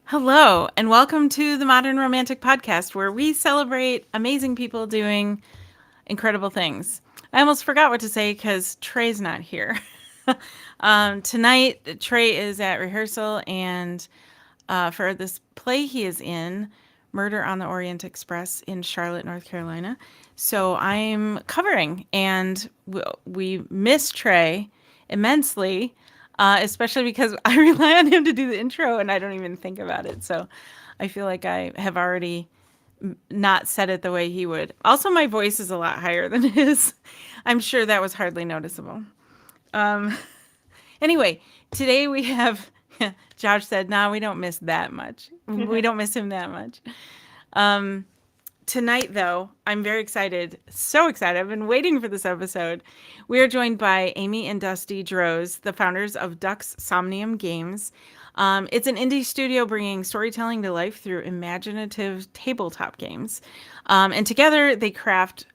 Hello, and welcome to the Modern Romantic Podcast, where we celebrate amazing people doing incredible things. I almost forgot what to say because Trey's not here. Tonight, Trey is at rehearsal, and for this play he is in, Murder on the Orient Express in Charlotte, North Carolina. So I'm covering, and we miss Trey immensely, especially because I rely on him to do the intro and I don't even think about it. So I feel like I have already not said it the way he would. Also, my voice is a lot higher than his. I'm sure that was hardly noticeable. Um, anyway, today we have. Josh said, "No, we don't miss that much. We don't miss him that much." Um, Tonight, though, I'm very excited. So excited. I've been waiting for this episode. We are joined by Amy and Dusty Droz, the founders of Dux Somnium Games. It's an indie studio bringing storytelling to life through imaginative tabletop games. And together, they craft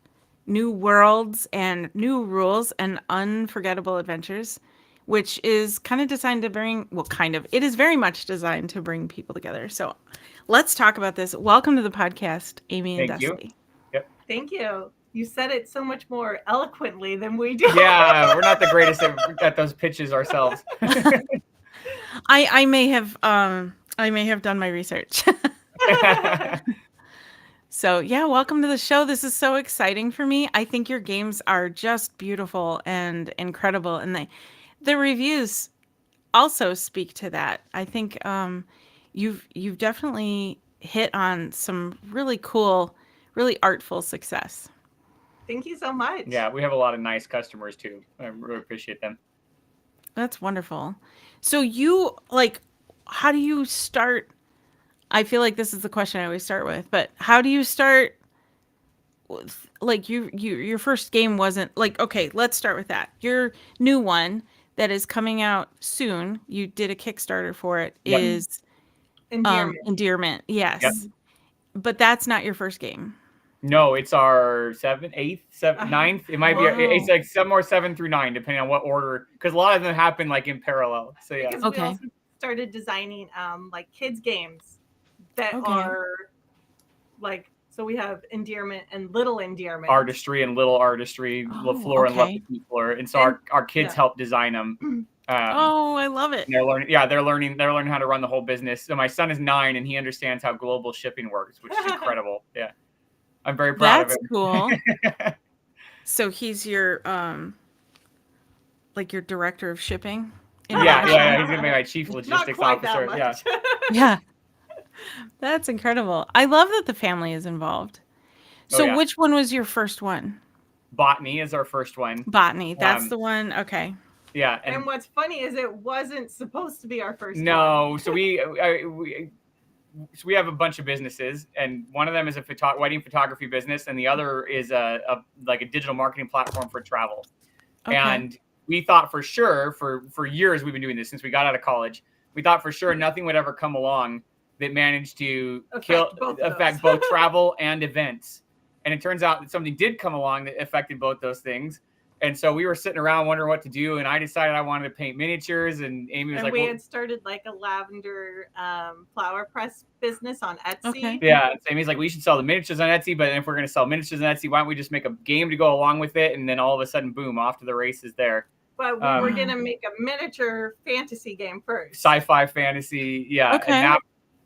new worlds and new rules and unforgettable adventures, which is kind of designed to bring, well, kind of, it is very much designed to bring people together. So let's talk about this. Welcome to the podcast, Amy and Thank you. Dusty. Yep. Thank you. You said it so much more eloquently than we do. Yeah, we're not the greatest at those pitches ourselves. I may have done my research. So yeah, welcome to the show. This is so exciting for me. I think your games are just beautiful and incredible, and the reviews also speak to that. I think you've definitely hit on some really cool, really artful success. Thank you so much. Yeah, we have a lot of nice customers too. I really appreciate them. That's wonderful. So you like, how do you start? I feel like this is the question I always start with, but how do you start? Like your first game wasn't like, okay, let's start with that. Your new one that is coming out soon, you did a Kickstarter for it, Yep. is Endearment. Endearment. Yes. Yep. But that's not your first game. No, it's our seventh, eighth, ninth. It might be. Wow. It's like some or 7 through 9, depending on what order. Because a lot of them happen like in parallel. So yeah. Because Okay. we also started designing like kids games that Okay. are like, so we have Endearment and Little Endearment. Artistry and Little Artistry, Oh, LaFleur and okay. LaFleur. And so And- our kids yeah. help design them. Oh, I love it. They're learning. Yeah, they're learning how to run the whole business. So my son is 9 and he understands how global shipping works, which is incredible. Yeah, I'm very proud That's of him. cool. So he's your like your director of shipping? Yeah. He's gonna be my chief Not logistics quite officer. that Yeah. much. Yeah. That's incredible. I love that the family is involved. So yeah. which one was your first one? Botany is our first one. Botany. That's Um, the one. Okay. Yeah, And what's funny is it wasn't supposed to be our first one. no. So we have a bunch of businesses, and one of them is a wedding photography business, and the other is a like a digital marketing platform for travel. Okay. And we thought for sure for years we've been doing this since we got out of college. We thought for sure nothing would ever come along that managed to affect both travel and events. And it turns out that something did come along that affected both those things. And so we were sitting around wondering what to do, and I decided I wanted to paint miniatures, and Amy was And like, we well, had started like a lavender flower press business on Etsy. Okay. yeah. So Amy's like, we should sell the miniatures on Etsy, but if we're going to sell miniatures on Etsy, why don't we just make a game to go along with it? And then all of a sudden, boom, off to the races there. But we were going to make a miniature fantasy game first. Sci-fi fantasy. Yeah. Okay. And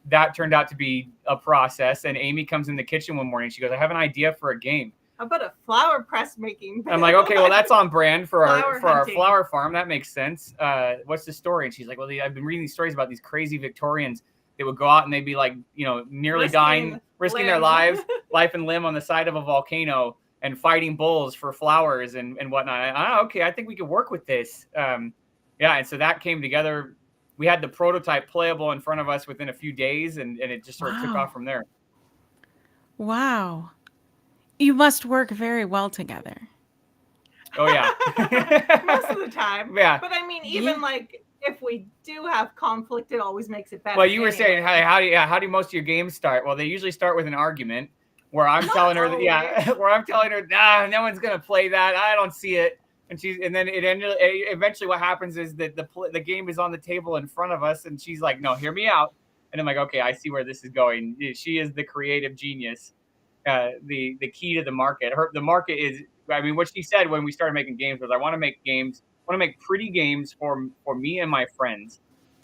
that turned out to be a process. And Amy comes in the kitchen one morning. She goes, I have an idea for a game. How about a flower press making? I'm like, okay, well, that's on brand for Flower our hunting. flower farm. That makes sense. What's the story? And she's like, well, I've been reading these stories about these crazy Victorians. They would go out and they'd be like, nearly dying, risking their lives, life and limb on the side of a volcano and fighting bulls for flowers and whatnot. Okay, I think we could work with this. And so that came together. We had the prototype playable in front of us within a few days, and it just sort of took off from there. Wow. You must work very well together. Oh, yeah. Most of the time. Yeah. But I mean, even like if we do have conflict, it always makes it better. Well, you were saying, anyway. how do most of your games start? Well, they usually start with an argument where I'm Not telling her, always. where I'm telling her, nah, no one's going to play that. I don't see it. And then eventually what happens is that the game is on the table in front of us, and she's like, no, hear me out. And I'm like, okay, I see where this is going. She is the creative genius, the key to the market. The market is, I mean, what she said when we started making games was, I want to make games, I want to make pretty games for me and my friends.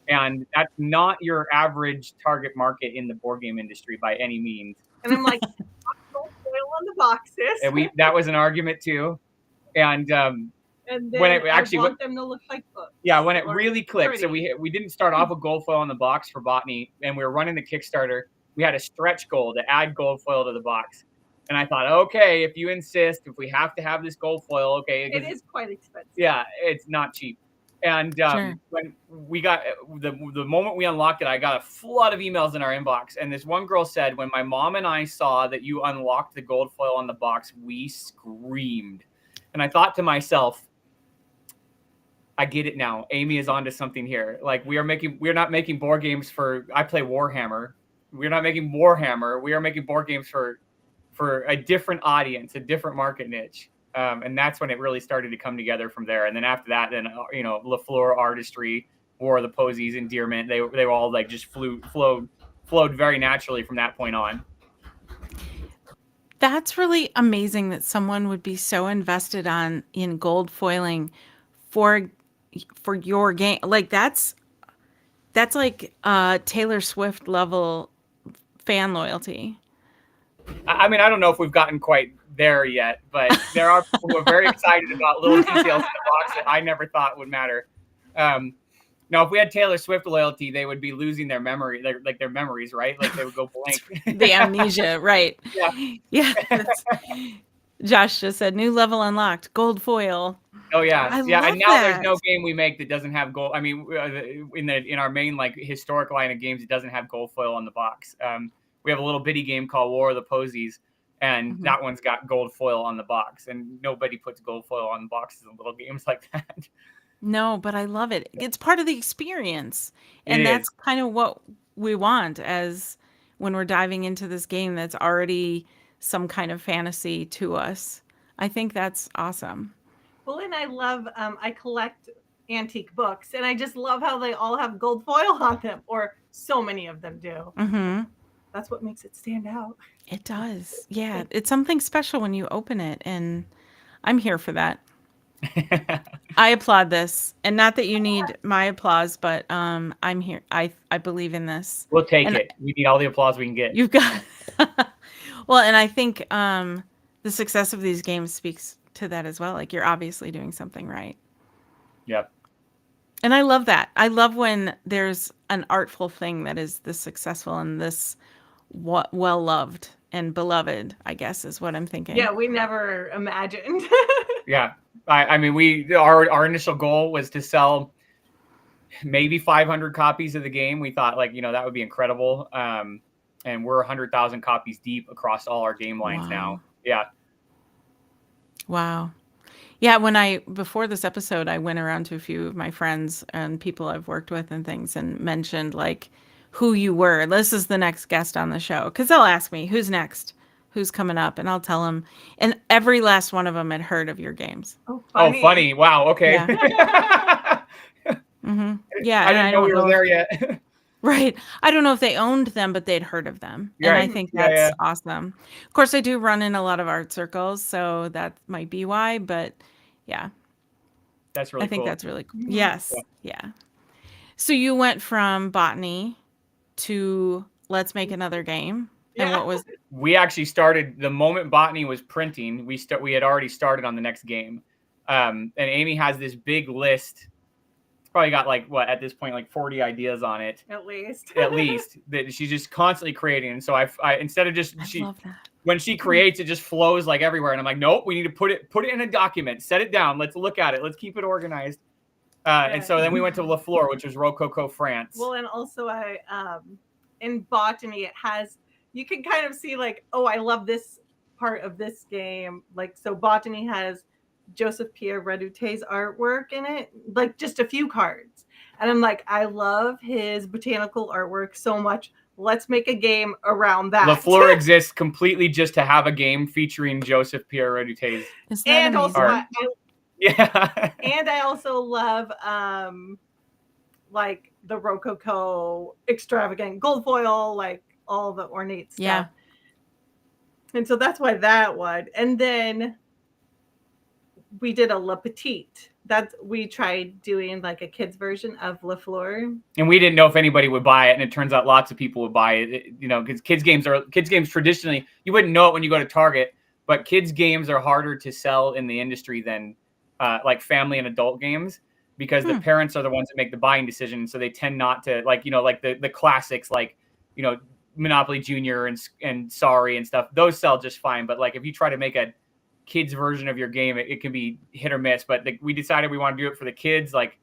And that's not your average target market in the board game industry by any means. And I'm like, gold foil on the boxes. And that was an argument too. And and then when it actually, I want them to look like books. Yeah, when it really clicked. So we didn't start off with gold foil on the box for Botany, and we were running the Kickstarter. We had a stretch goal to add gold foil to the box. And I thought, okay, if you insist, if we have to have this gold foil, okay. It is quite expensive. Yeah, it's not cheap. And when we got the moment we unlocked it, I got a flood of emails in our inbox. And this one girl said, when my mom and I saw that you unlocked the gold foil on the box, we screamed. And I thought to myself, I get it now. Amy is onto something here. Like, we're not making board games for, I play Warhammer. We're not making Warhammer. We are making board games for a different audience, a different market niche. And that's when it really started to come together from there. And then after that, then, LaFleur, Artistry, War of the Posies, Endearment, they were all like just flowed very naturally from that point on. That's really amazing that someone would be so invested in gold foiling for your game. Like, that's like Taylor Swift level fan loyalty. I mean, I don't know if we've gotten quite there yet, but there are people who are very excited about little details in the box that I never thought would matter. Now, if we had Taylor Swift loyalty, they would be losing their memory, their memories, right? Like, they would go blank. The amnesia, right? Yeah. Josh just said, new level unlocked, gold foil. Oh yeah, I and now love there's that. no game we make that doesn't have gold. I mean, in our main like historic line of games, it doesn't have gold foil on the box. We have a little bitty game called War of the Posies, and that one's got gold foil on the box. And nobody puts gold foil on boxes in little games like that. No, but I love it. It's part of the experience, and that's kind of what we want as when we're diving into this game that's already some kind of fantasy to us. I think that's awesome. Well, and I love, I collect antique books, and I just love how they all have gold foil on them, or so many of them do. Mm-hmm. That's what makes it stand out. It does. Yeah, it's something special when you open it, and I'm here for that. I applaud this, and not that you need my applause, but I'm here. I believe in this. We'll take it. We need all the applause we can get. You've got well, and I think the success of these games speaks to that as well. Like, you're obviously doing something right. Yep. And I love that. I love when there's an artful thing that is this successful and this well loved and beloved, I guess is what I'm thinking. Yeah, we never imagined. Yeah. I mean, our initial goal was to sell maybe 500 copies of the game. We thought, like, that would be incredible. And we're 100,000 copies deep across all our game lines now. Yeah. Wow. Yeah, before this episode, I went around to a few of my friends and people I've worked with and things and mentioned, like, who you were. This is the next guest on the show. Because they'll ask me, who's next? Who's coming up? And I'll tell them. And every last one of them had heard of your games. Oh, funny. Oh, funny. Wow. Okay. Yeah. Mm-hmm. Yeah. I didn't know we were there yet. Right. I don't know if they owned them, but they'd heard of them. And I think that's awesome. Of course, I do run in a lot of art circles, so that might be why. But yeah. That's really cool. I think that's really cool. Yes. Yeah. So you went from Botany to let's make another game. And what was it? We actually started the moment Botany was printing. We had already started on the next game. And Amy has this big list. It's probably got at this point, like 40 ideas on it. At least that she's just constantly creating. And so I instead of just love that. When she creates, it just flows like everywhere. And I'm like, nope, we need to put it in a document, set it down. Let's look at it. Let's keep it organized. And so then we went to LaFleur, which was Rococo, France. Well, and also in Botany, it has, you can kind of see like, oh, I love this part of this game. Like, so Botany has Joseph Pierre Redouté's artwork in it, like just a few cards. And I'm like, I love his botanical artwork so much. Let's make a game around that. LaFleur exists completely just to have a game featuring Joseph Pierre Redouté's and also art. And I also love like the Rococo extravagant gold foil, like all the ornate stuff. Yeah. And so that's why that one. And then we did a Le Petite. We tried doing like a kids version of Le Fleur. And we didn't know if anybody would buy it, and it turns out lots of people would buy it. You know, because kids games traditionally, you wouldn't know it when you go to Target, but kids games are harder to sell in the industry than like family and adult games, because the parents are the ones that make the buying decision. So they tend not to, like, you know, like the classics, like, you know, Monopoly Junior and Sorry and stuff. Those sell just fine. But like if you try to make a kids version of your game, it can be hit or miss. But we decided we want to do it for the kids. Like,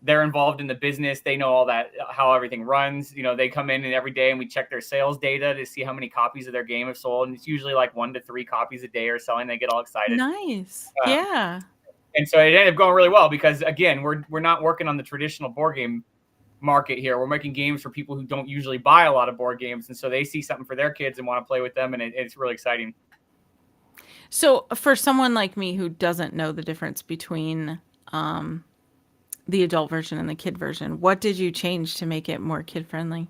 they're involved in the business, they know all that, how everything runs. You know, they come in and every day and we check their sales data to see how many copies of their game have sold, and it's usually like 1 to 3 copies a day are selling. They get all excited. Nice. Yeah. And so it ended up going really well, because again, we're not working on the traditional board game market here. We're making games for people who don't usually buy a lot of board games, and so they see something for their kids and want to play with them, and it's really exciting. So for someone like me who doesn't know the difference between the adult version and the kid version, what did you change to make it more kid friendly?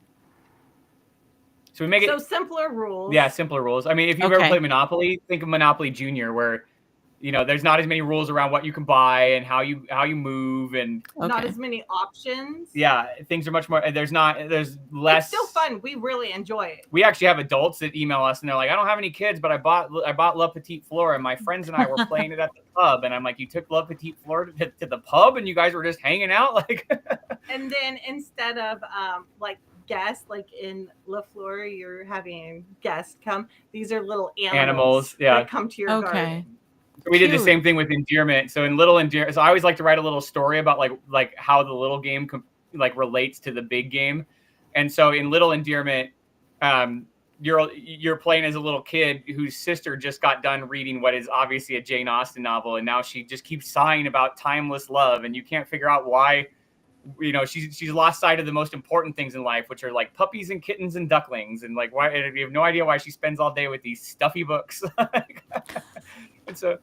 So we make it simpler rules. Yeah, simpler rules. I mean, if you've ever played Monopoly, think of Monopoly Junior, where, you know, there's not as many rules around what you can buy and how you move, and not as many options. Yeah, things are much more. There's less. It's still fun. We really enjoy it. We actually have adults that email us and they're like, I don't have any kids, but I bought La Petite Fleur, and my friends and I were playing it at the pub. And I'm like, you took La Petite Fleur to the pub and you guys were just hanging out, like. And then instead of like guests, like in La Fleur, you're having guests come. These are little animals that come to your garden. We did the same thing with Endearment. So in Little Endearment, so I always like to write a little story about like how the little game like relates to the big game. And so in Little Endearment, you're playing as a little kid whose sister just got done reading what is obviously a Jane Austen novel, and now she just keeps sighing about timeless love, and you can't figure out why. You know, she's lost sight of the most important things in life, which are like puppies and kittens and ducklings, and like why, and you have no idea why she spends all day with these stuffy books. And so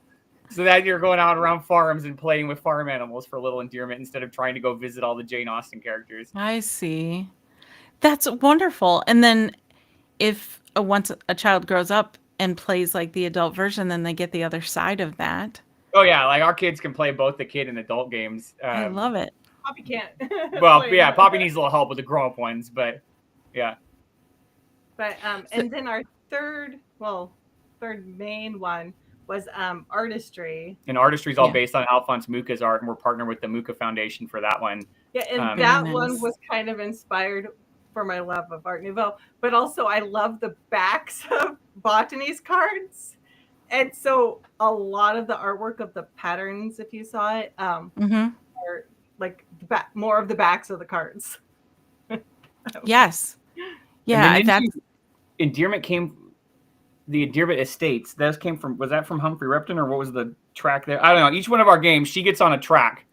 that you're going out around farms and playing with farm animals for Little Endearment instead of trying to go visit all the Jane Austen characters. I see. That's wonderful. And then if once a child grows up and plays like the adult version, then they get the other side of that. Oh yeah, like our kids can play both the kid and adult games. I love it. Poppy can't. Well, yeah, Poppy needs a little help with the grown-up ones, but yeah. But and then our third main one was artistry. And artistry is all based on Alphonse Mucha's art, and we're partnered with the Mucha Foundation for that one. Yeah, and that one was kind of inspired for my love of Art Nouveau, but also I love the backs of Botany's cards. And so a lot of the artwork of the patterns, if you saw it, are like more of the backs of the cards. Yes. Yeah, the Endearment Estates, those came from, was that from Humphrey Repton, or what was the track there? I don't know. Each one of our games, she gets on a track,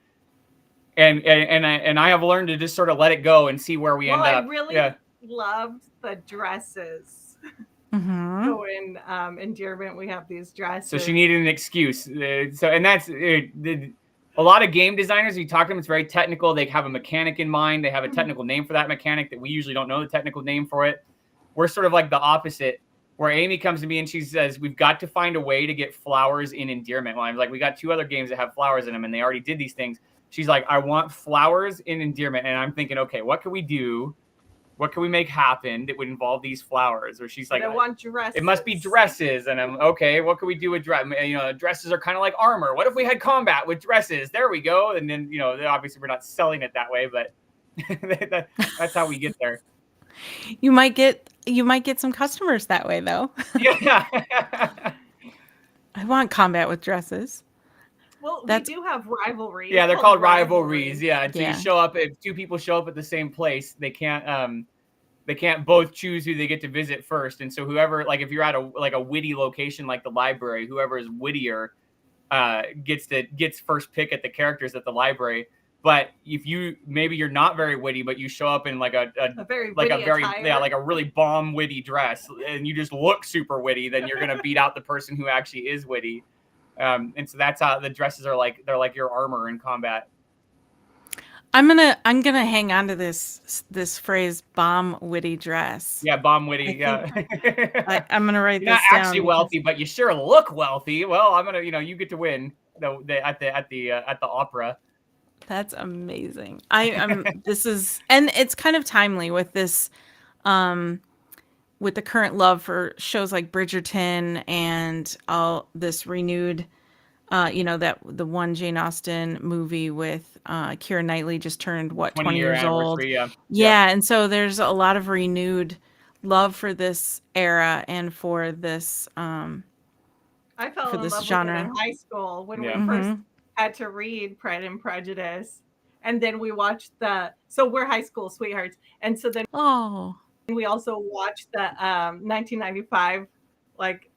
and I have learned to just sort of let it go and see where we end up. I really loved the dresses. So in Endearment, we have these dresses. So she needed an excuse. And that's a lot of game designers. You talk to them, it's very technical. They have a mechanic in mind. They have a technical name for that mechanic that we usually don't know the technical name for it. We're sort of like the opposite, where Amy comes to me and she says, we've got to find a way to get flowers in Endearment. Well, I'm like, we got 2 other games that have flowers in them, and they already did these things. She's like, I want flowers in Endearment. And I'm thinking, okay, what can we do? What can we make happen that would involve these flowers? Or she's like, I want dresses. It must be dresses. And I'm okay. What can we do with dresses? You know, dresses are kind of like armor. What if we had combat with dresses? There we go. And then, you know, obviously we're not selling it that way, but that's how we get there. You might get some customers that way, though. Yeah. I want combat with dresses. Well, we do have rivalries. Yeah, they're called rivalries. Yeah, so yeah. You show up, if 2 people show up at the same place, they can't both choose who they get to visit first. And so whoever, like if you're at a witty location like the library, whoever is wittier gets first pick at the characters at the library. But if you're not very witty, but you show up in like a really bomb witty dress, and you just look super witty, then you're gonna beat out the person who actually is witty. And so that's how the dresses are like. They're like your armor in combat. I'm gonna hang on to this phrase, bomb witty dress. Yeah, bomb witty. I'm gonna write You're this not down. actually wealthy, but you sure look wealthy. Well, I'm gonna, you get to win at the opera. That's amazing. This is, and it's kind of timely with this, with the current love for shows like Bridgerton and all this renewed, that the one Jane Austen movie with Keira Knightley just turned 20 years old. Yeah, and so there's a lot of renewed love for this era and for this I fell in love genre with it in high school when we first had to read Pride and Prejudice, and then we watched so we're high school sweethearts, and so then we also watched the 1995 like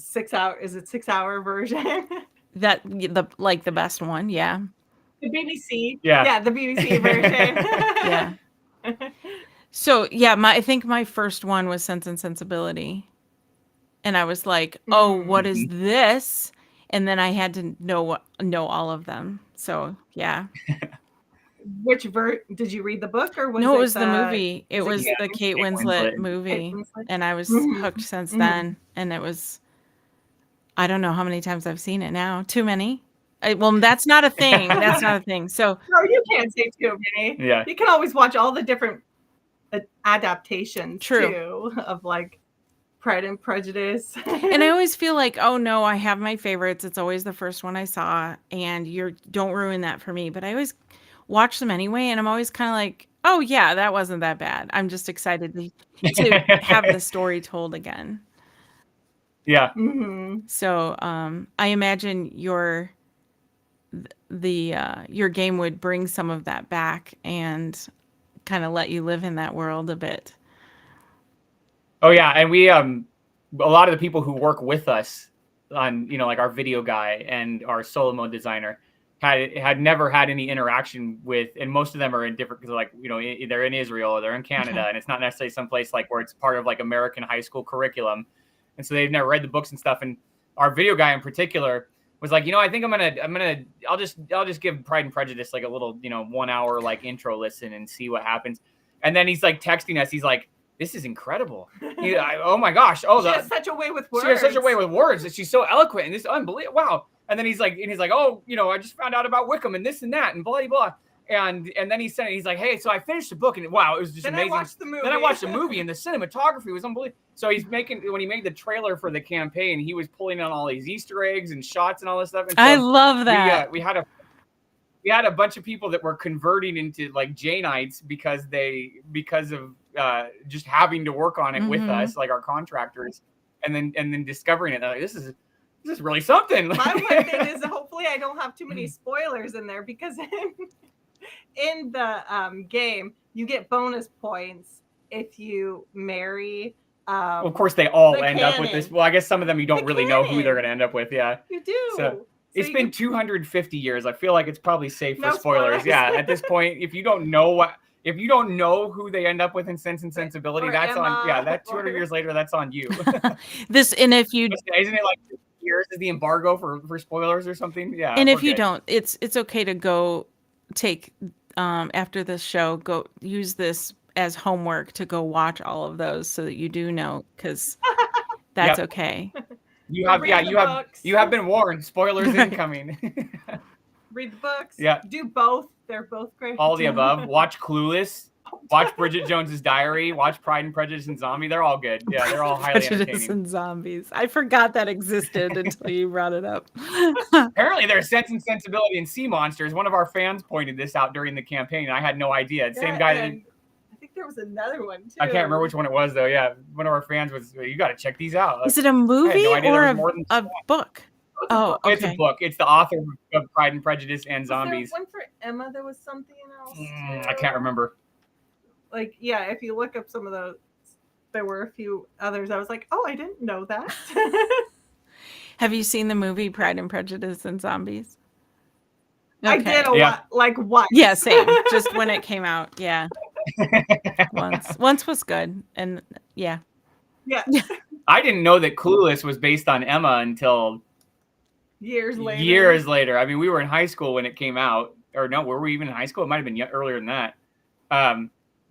6-hour 6-hour version. That the best one, yeah. The BBC. Yeah, the BBC version. Yeah. So yeah, I think my first one was Sense and Sensibility. And I was like, oh, what is this? And then I had to know all of them. So yeah. Which did you read the book or was No, it was the movie. It was the Kate Winslet movie. And I was hooked since then. And it was, I don't know how many times I've seen it now. Too many. Well, that's not a thing. That's not a thing. So no, you can't say too many. Yeah. You can always watch all the different adaptations too of like Pride and Prejudice. And I always feel like, oh no, I have my favorites. It's always the first one I saw, and don't ruin that for me. But I always watch them anyway, and I'm always kind of like, oh yeah, that wasn't that bad. I'm just excited to have the story told again. Yeah. So I imagine your game would bring some of that back and kind of let you live in that world a bit. Oh yeah, and we a lot of the people who work with us on like our video guy and our solo mode designer had never had any interaction with, and most of them are in different, because like they're in Israel or they're in Canada, and it's not necessarily someplace like where it's part of like American high school curriculum, and so they've never read the books and stuff. And our video guy in particular was like, I think I'll just give Pride and Prejudice like a little 1 hour like intro listen and see what happens. And then he's like texting us, he's like, this is incredible. Oh my gosh. Oh, she has such a way with words. She has such a way with words that she's so eloquent, and this is unbelievable. Wow. And then he's like, oh, I just found out about Wickham and this and that and blah, blah. And then he said, he's like, hey, so I finished the book and wow, it was just amazing. Then I watched the movie and the cinematography was unbelievable. So when he made the trailer for the campaign, he was pulling on all these Easter eggs and shots and all this stuff. And so I love that. We had a bunch of people that were converting into like Janeites because of just having to work on it with us, like our contractors, and then discovering it. Like, this is really something. My one thing is hopefully I don't have too many spoilers in there, because in the game you get bonus points if you marry. Well, of course, they all end up with this. Well, I guess some of them you don't really know who they're going to end up with. Yeah, you do. So it's been 250 years. I feel like it's probably safe for spoilers. Yeah, at this point, if you don't know who they end up with in Sense and Sensibility, that's Emma, on. Yeah, that 200 years later, that's on you. Isn't it like years is the embargo for spoilers or something? Yeah. And if you don't, it's okay to go take after this show, go use this as homework to go watch all of those so that you do know, because that's okay. You have been warned. Spoilers incoming. Read the books. Yeah. Do both. They're both great. All the above. Watch Clueless. Watch Bridget Jones's Diary. Watch Pride and Prejudice and Zombie. They're all good. Yeah, they're all highly entertaining. Prejudice and Zombies. I forgot that existed until you brought it up. Apparently, there's Sense and Sensibility and Sea Monsters. One of our fans pointed this out during the campaign, and I had no idea. Same guy. I think there was another one too. I can't remember which one it was though. Yeah, one of our fans was. You got to check these out. Is it a movie or a book? Oh, okay. It's a book. It's the author of Pride and Prejudice and Zombies. There one for Emma. There was something else. I can't remember. Like, yeah, if you look up some of those, there were a few others. I was like, oh, I didn't know that. Have you seen the movie Pride and Prejudice and Zombies? Okay. I did a lot, like once. Yeah, same. Just when it came out. Yeah. Once was good. And yeah. Yeah. I didn't know that Clueless was based on Emma until years later. I mean, we were in high school when it came out. or no, were we even in high school? It might have been earlier than that.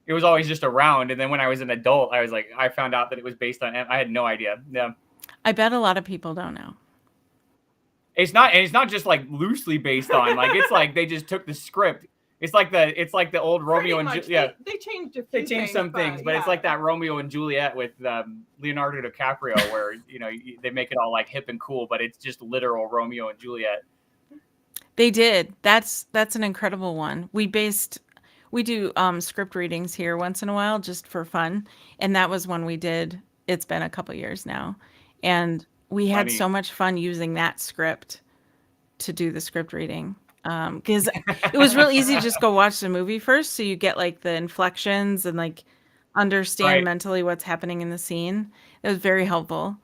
It was always just around. And then when I was an adult, I found out that it was based on, I had no idea. Yeah. I bet a lot of people don't know. It's not just like loosely based on, like, it's like they just took the script. It's like the old Romeo and Juliet. They changed a few They changed some things, but it's like that Romeo and Juliet with Leonardo DiCaprio, where they make it all like hip and cool, but it's just literal Romeo and Juliet. They did. That's an incredible one. We do script readings here once in a while just for fun, and that was one we did. It's been a couple years now, and we had so much fun using that script to do the script reading. Because it was real easy to just go watch the movie first, so you get like the inflections and like understand mentally what's happening in the scene. It was very helpful.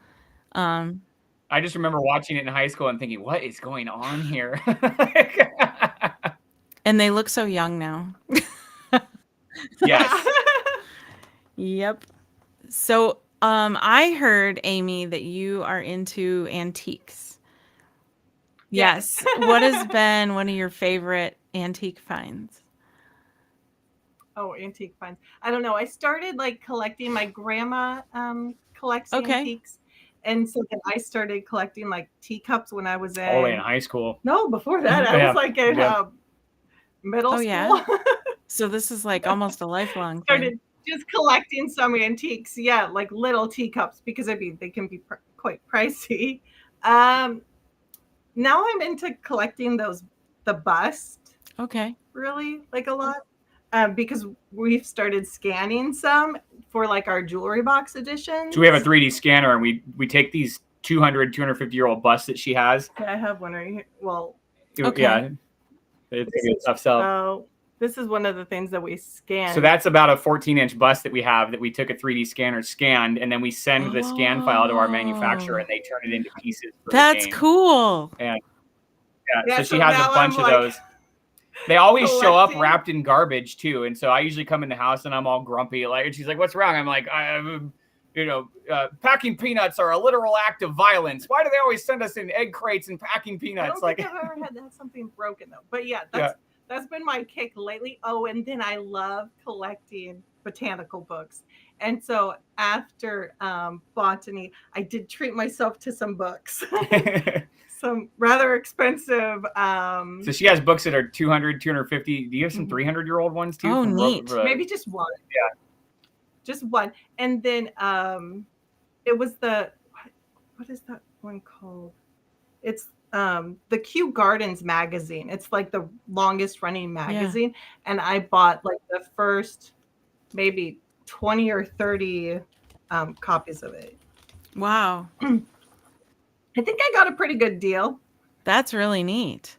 I just remember watching it in high school and thinking, what is going on here? And they look so young now. Yes. Yep. So I heard, Amy, that you are into antiques. Yes. What has been one of your favorite antique finds? Oh, antique finds. I don't know. I started like collecting. My grandma collects antiques. And so then I started collecting like teacups when I was in high school. No, before that. I was like in middle school. Yeah. So this is like almost a lifelong thing. Just collecting some antiques. Yeah, like little teacups, because I mean they can be quite pricey. Now I'm into collecting the bust. Okay. Really, like a lot. Because we've started scanning some for like our jewelry box editions. So we have a 3D scanner, and we take these 250-year-old busts that she has. Yeah, I have one right here. Well, okay. Yeah, it's gonna be a tough sell. So this is one of the things that we scan. So that's about a 14-inch bust that we have that we took a 3D scanner, scanned, and then we send the scan file to our manufacturer, and they turn it into pieces. That's cool. And so she has a bunch of those. They always show up wrapped in garbage too, and so I usually come in the house and I'm all grumpy, like, and she's like, "What's wrong?" I'm like, packing peanuts are a literal act of violence. Why do they always send us in egg crates and packing peanuts? I don't think I've ever had to have something broken though. But yeah, that's been my kick lately. Oh, and then I love collecting botanical books. And so after botany, I did treat myself to some books. Some rather expensive. So she has books that are 200, 250. Do you have some 300-year-old ones too? Oh, neat. Maybe just one. Yeah. Just one. And then it was what is that one called? It's the Kew Gardens magazine. It's like the longest running magazine. Yeah. And I bought like the first maybe 20 or 30 copies of it. Wow. I think I got a pretty good deal. That's really neat.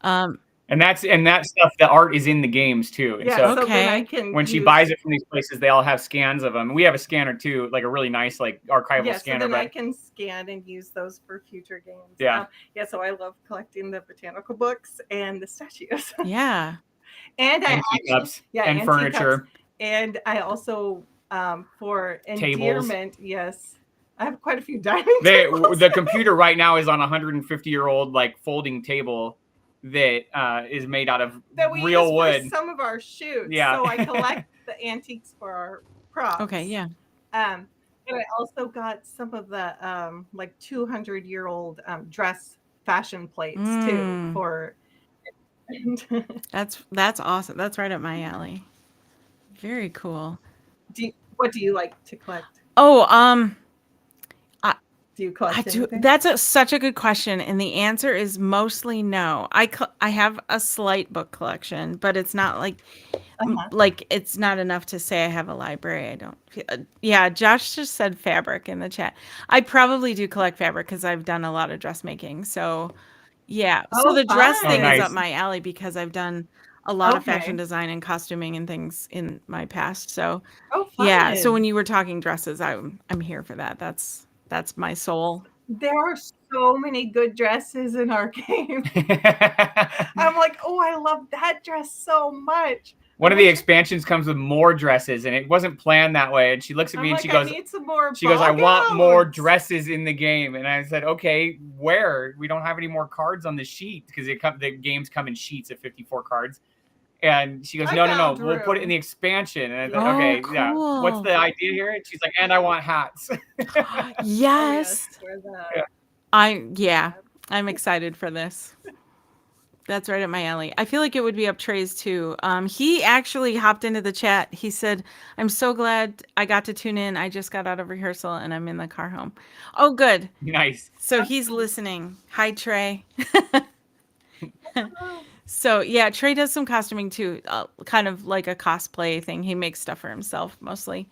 And that stuff, the art is in the games too. And so okay. When she buys it from these places, they all have scans of them. We have a scanner too, like a really nice like archival scanner. So then I can scan and use those for future games. Yeah. So I love collecting the botanical books and the statues. Yeah. And cups and furniture. Cups. And I also for endearment, yes. I have quite a few dining tables. The computer right now is on a 150-year-old like folding table that is made out of real wood. For some of our shoots. Yeah. So I collect the antiques for our props. Okay, yeah. And I also got some of the like 200-year-old dress fashion plates too for. That's awesome. That's right up my alley. Very cool. What do you like to collect? Oh, do you collect anything? That's such a good question, and the answer is mostly no. I have a slight book collection, but it's not like it's not enough to say I have a library. I don't feel. Yeah, Josh just said fabric in the chat. I probably do collect fabric because I've done a lot of dressmaking. So yeah, so the dress thing is up my alley because I've done a lot of fashion design and costuming and things in my past. So yeah, so when you were talking dresses, I'm here for that. That's my soul. There are so many good dresses in our game. I'm like, oh, I love that dress so much. One of the expansions comes with more dresses, and it wasn't planned that way. And she looks at me and she goes, I need some more she goes, I ball want more gowns." dresses in the game. And I said, okay, where? We don't have any more cards on the sheet because the games come in sheets of 54 cards. And she goes, I no, found we'll put it in room. the expansion. And I said, Oh, okay, yeah. What's cool. the idea here? And she's like, and I want hats. Oh, Yes. for the- Yeah. I'm excited for this. That's right up my alley. I feel like it would be up Trey's too. He actually hopped into the chat. He said, I'm so glad I got to tune in. I just got out of rehearsal and I'm in the car home. Oh, good. Nice. So he's listening. Hi, Trey. So yeah, Trey does some costuming too, kind of like a cosplay thing. He makes stuff for himself mostly.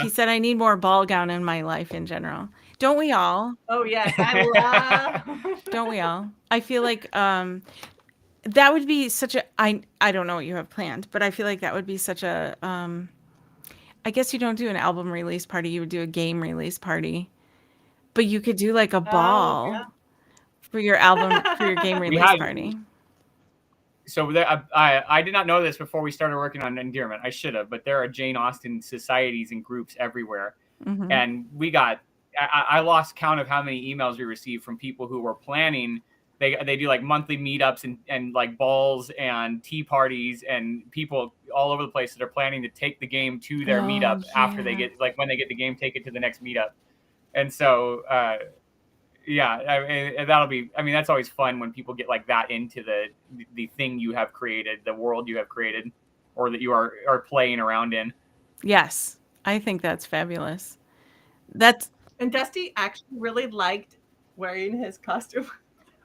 He said, I need more ball gown in my life in general. Don't we all? Oh yes, I love. Don't we all? I feel like that would be such a I don't know what you have planned, but I feel like that would be such a I guess you don't do an album release party, you would do a game release party. But you could do like a ball yeah. for your album for your game release party. So I did not know this before we started working on Endearment. I should have, but there are Jane Austen societies and groups everywhere. Mm-hmm. And we got I lost count of how many emails we received from people who were planning. They do like monthly meetups and like balls and tea parties and people all over the place that are planning to take the game to their meetup after they get, like when they get the game, take it to the next meetup. And so, yeah, that'll be, I mean, that's always fun when people get like that into the thing you have created, the world you have created, or that you are playing around in. Yes, I think that's fabulous. And Dusty actually really liked wearing his costume.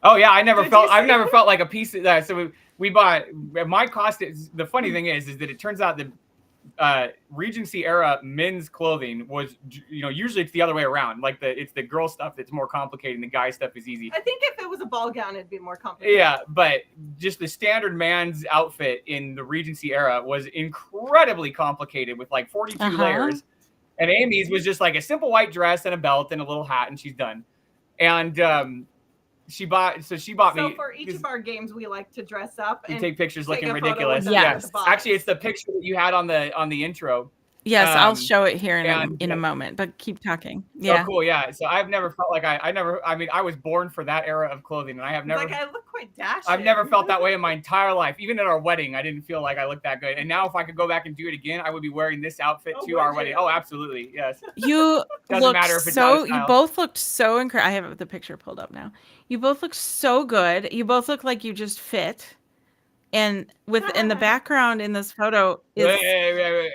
Oh yeah, I've never felt like a piece of that. So we bought my costume. The funny thing is that it turns out that Regency era men's clothing was, usually it's the other way around. Like it's the girl stuff that's more complicated and the guy stuff is easy. I think if it was a ball gown, it'd be more complicated. Yeah, but just the standard man's outfit in the Regency era was incredibly complicated with like 42 layers. And Amy's was just like a simple white dress and a belt and a little hat and she's done. And she bought me. So for each of our games, we like to dress up and take pictures looking a ridiculous. Yes. Actually, it's the picture that you had on the intro. Yes, I'll show it here in a moment, but keep talking. Yeah. Oh, cool. Yeah. So I've never felt like I was born for that era of clothing, and I have never. Like I look quite dashing. I've never felt that way in my entire life. Even at our wedding, I didn't feel like I looked that good. And now, if I could go back and do it again, I would be wearing this outfit to our wedding. Oh, absolutely. Yes. You Doesn't matter if it's not a style. You both looked so incredible. I have the picture pulled up now. You both look so good. You both look like you just fit. And in the background in this photo is. Wait.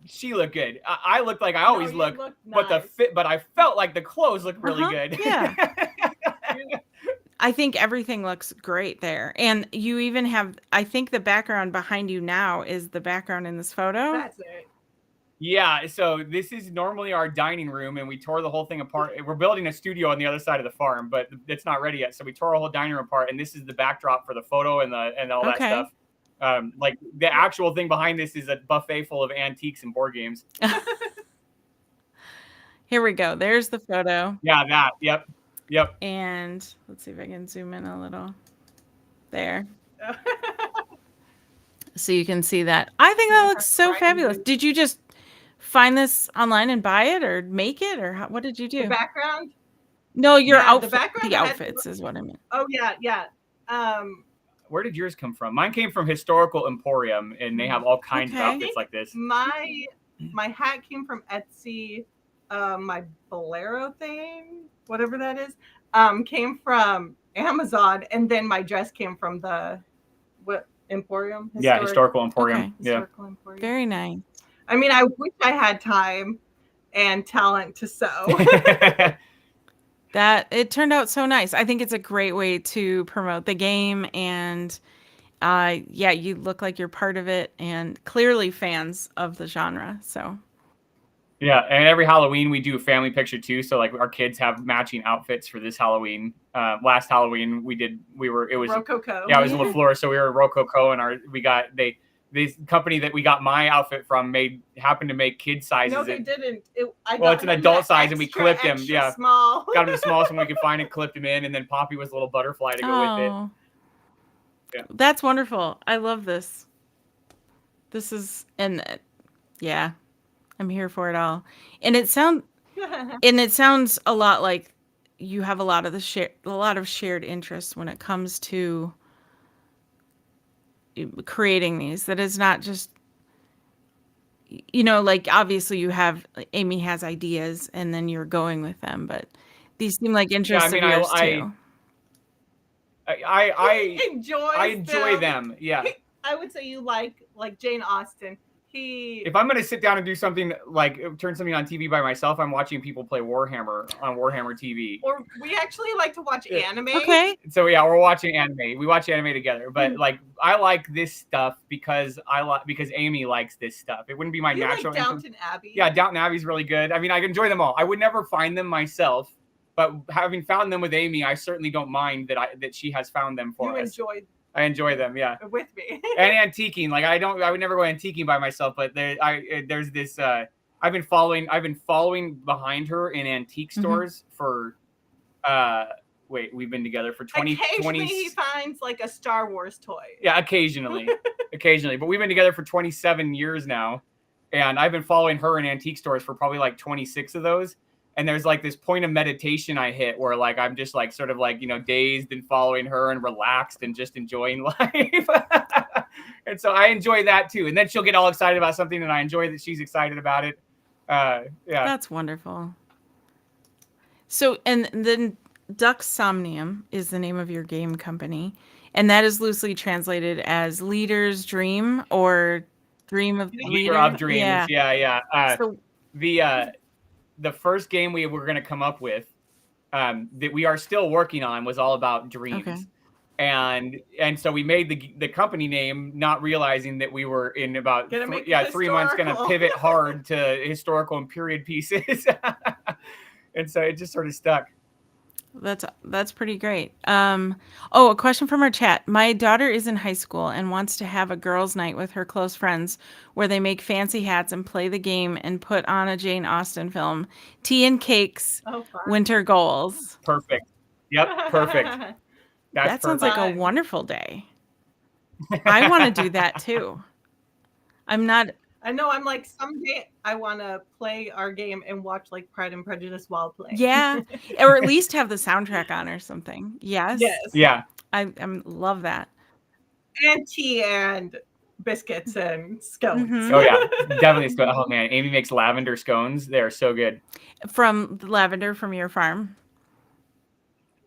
She looked good. I looked like I always look, but nice. But I felt like the clothes looked really good. Yeah. I think everything looks great there. And you even have, I think the background behind you now is the background in this photo. That's it. Yeah, so this is normally our dining room, and we tore the whole thing apart. We're building a studio on the other side of the farm, but it's not ready yet. So we tore our whole dining room apart, and this is the backdrop for the photo and all that stuff. Like the actual thing behind this is a buffet full of antiques and board games. Here we go. There's the photo. Yeah, that. Yep. And let's see if I can zoom in a little. There. So you can see that. I think that looks so fabulous. Did you just find this online and buy it or make it, or what did you do? The background? No, your outfit. The outfits is what I meant. Oh yeah. Where did yours come from? Mine came from Historical Emporium, and they have all kinds of outfits like this. My hat came from Etsy. My bolero thing, whatever that is, came from Amazon, and then my dress came from the Emporium. Historical Emporium. Okay. Yeah. Historical Emporium. Very nice. I mean, I wish I had time and talent to sew. That it turned out so nice. I think it's a great way to promote the game, and you look like you're part of it and clearly fans of the genre. So yeah, and every Halloween we do a family picture too. So like our kids have matching outfits for this Halloween. Last Halloween it was Rococo. Yeah, it was LaFleur, so we were Rococo, and this company that we got my outfit from happened to make kid sizes. No, they didn't. It's an adult size, and we clipped him. Yeah, small. Got him the smallest one we could find and clipped him in, and then Poppy was a little butterfly to go with it. Yeah. That's wonderful. I love this. This is yeah, I'm here for it all. And it sounds a lot like you have a lot of shared interests when it comes to creating these. That is not just like obviously Amy has ideas and then you're going with them, but these seem like Yeah, I interests of mean, yours too. He enjoys I enjoy them. them. Yeah. I would say you like Jane Austen. If I'm gonna sit down and do something like turn something on TV by myself, I'm watching people play Warhammer on Warhammer TV. Or we actually like to watch anime. Okay. So yeah, we're watching anime. We watch anime together. But like, I like this stuff because Amy likes this stuff. It wouldn't be my You natural. like Downton Abbey? Yeah, Downton Abbey's really good. I mean, I enjoy them all. I would never find them myself, but having found them with Amy, I certainly don't mind that she has found them for us. I enjoy them, yeah. With me. And antiquing, like I would never go antiquing by myself, but there's this. I've been following behind her in antique stores for. We've been together for 20. Occasionally, he finds like a Star Wars toy. Yeah, occasionally, but we've been together for 27 years now, and I've been following her in antique stores for probably like 26 of those. And there's like this point of meditation I hit where like I'm just like sort of like, dazed and following her and relaxed and just enjoying life. And so I enjoy that too. And then she'll get all excited about something and I enjoy that she's excited about it. Yeah. That's wonderful. So, and then Dux Somnium is the name of your game company. And that is loosely translated as Leader's Dream or Dream of Leader of Dreams. Yeah. So, the first game we were going to come up with that we are still working on was all about dreams. Okay. And so we made the company name not realizing that we were in about 3 months going to pivot hard to historical and period pieces. And so it just sort of stuck. That's pretty great. A question from our chat. My daughter is in high school and wants to have a girls' night with her close friends where they make fancy hats and play the game and put on a Jane Austen film. Tea and cakes, winter goals. Perfect. Yep, perfect. That sounds like a wonderful day. I want to do that too. I know. I'm like, someday I want to play our game and watch like Pride and Prejudice while playing. Yeah, or at least have the soundtrack on or something. Yes. Yeah. I love that. And tea and biscuits and scones. Mm-hmm. Oh yeah, definitely. Oh man, Amy makes lavender scones. They're so good. From the lavender from your farm.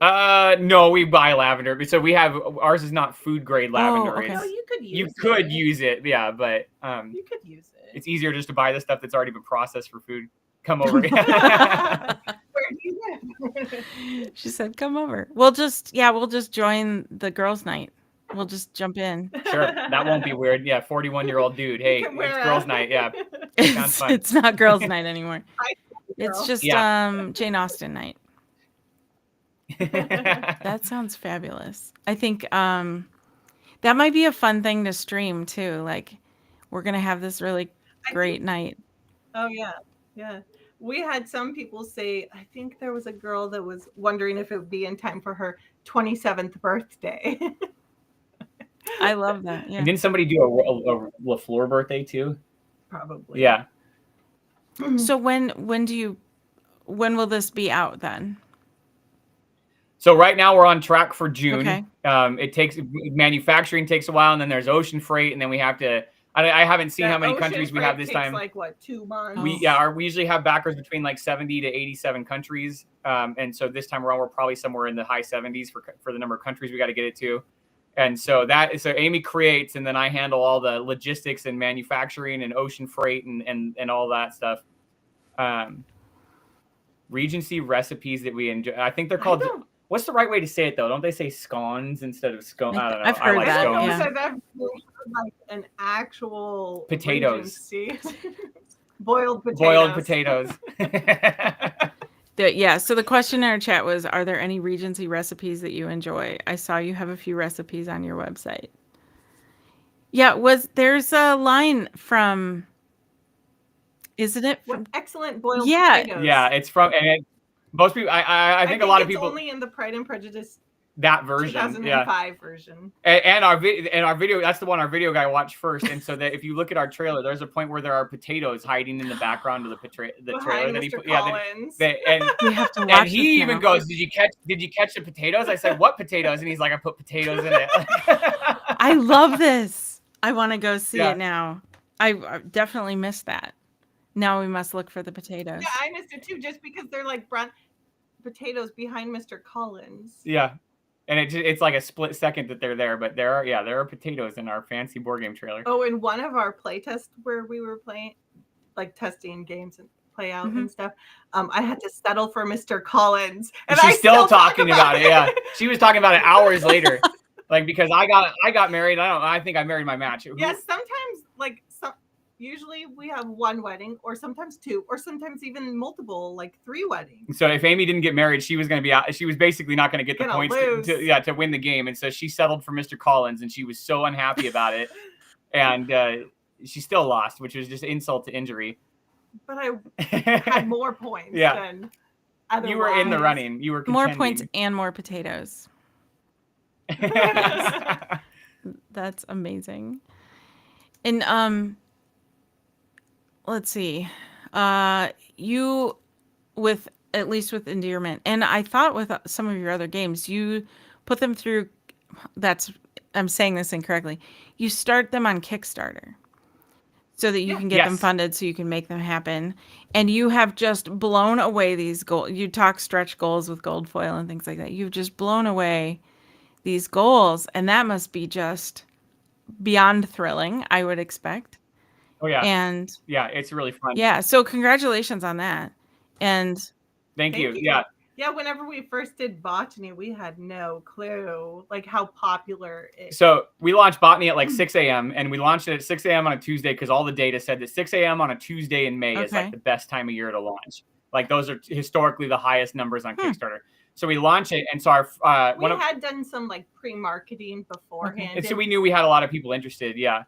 No, we buy lavender. So we have ours is not food grade lavender. Okay. No, you could use it. Yeah, but you could use it. It's easier just to buy the stuff that's already been processed for food. Come over. Where do you live? She said, "Come over." We'll just join the girls' night. We'll just jump in. Sure, that won't be weird. Yeah, 41-year-old dude. Hey, it's girls' night. Yeah, sounds fun. It's not girls' night anymore. It's just Jane Austen night. That sounds fabulous. I think that might be a fun thing to stream too. Like, we're gonna have this really great night. Oh yeah. We had some people say, I think there was a girl that was wondering if it would be in time for her 27th birthday. I love that. Yeah. And didn't somebody do a LaFleur birthday too? Probably. Yeah. So when will this be out then? So right now we're on track for June. Okay. Manufacturing takes a while, and then there's ocean freight, and then we have to. I haven't seen how many countries we have this time. Like what, 2 months? We usually have backers between like 70 to 87 countries, and so this time around we're probably somewhere in the high 70s for the number of countries we got to get it to. And so Amy creates, and then I handle all the logistics and manufacturing and ocean freight and all that stuff. Regency recipes that we enjoy. I think they're called. What's the right way to say it though? Don't they say scones instead of scone? I don't know. I've heard like that. Scones. Yeah. I've ever like an actual Potatoes. Boiled potatoes. Boiled potatoes. Yeah. So the question in our chat was, are there any Regency recipes that you enjoy? I saw you have a few recipes on your website. Yeah. There's a line from, isn't it? From excellent boiled potatoes. Yeah. It's from, and most people, I think a lot of people. Only in the Pride and Prejudice that version. 2005 version. And our video, that's the one our video guy watched first. And so that if you look at our trailer, there's a point where there are potatoes hiding in the background of the trailer. That he Collins. And We have to watch and he this even now. goes, did you catch the potatoes? I said, what potatoes? And he's like, I put potatoes in it. I love this. I want to go see Yeah. it now. I definitely missed that. Now we must look for the potatoes. Yeah, I missed it too, just because they're like brown potatoes behind Mr. Collins. Yeah. And it's like a split second that they're there, but there are potatoes in our fancy board game trailer. Oh, in one of our play tests where we were playing, like testing games and play out and stuff, I had to settle for Mr. Collins. And she's still talking about it. Yeah. She was talking about it hours later. Like, because I got married. I think I married my match. Yes, sometimes like usually we have one wedding, or sometimes two, or sometimes even multiple, like 3 weddings. So if Amy didn't get married, she was going to be out. She was basically not going to get the points to win the game. And so she settled for Mr. Collins, and she was so unhappy about it. And she still lost, which was just insult to injury. But I had more points than otherwise. You were in the running. You were more contending. points and more potatoes. That's amazing. And let's see. You with at least with Endearment, and I thought with some of your other games, you put them through. I'm saying this incorrectly. You start them on Kickstarter so that you can get them funded, so you can make them happen. And you have just blown away these goals. You talk stretch goals with gold foil and things like that. You've just blown away these goals, and that must be just beyond thrilling, I would expect. Oh yeah. And yeah, it's really fun. Yeah, so congratulations on that. And thank you. Yeah. Yeah, whenever we first did Botany, we had no clue like how popular it is. So we launched Botany at like 6 a.m. and we launched it at 6 a.m. on a Tuesday because all the data said that 6 a.m. on a Tuesday in May is like the best time of year to launch. Like those are historically the highest numbers on Kickstarter. So we launched it, and so our we had done some like pre-marketing beforehand, and so we knew we had a lot of people interested. Yeah.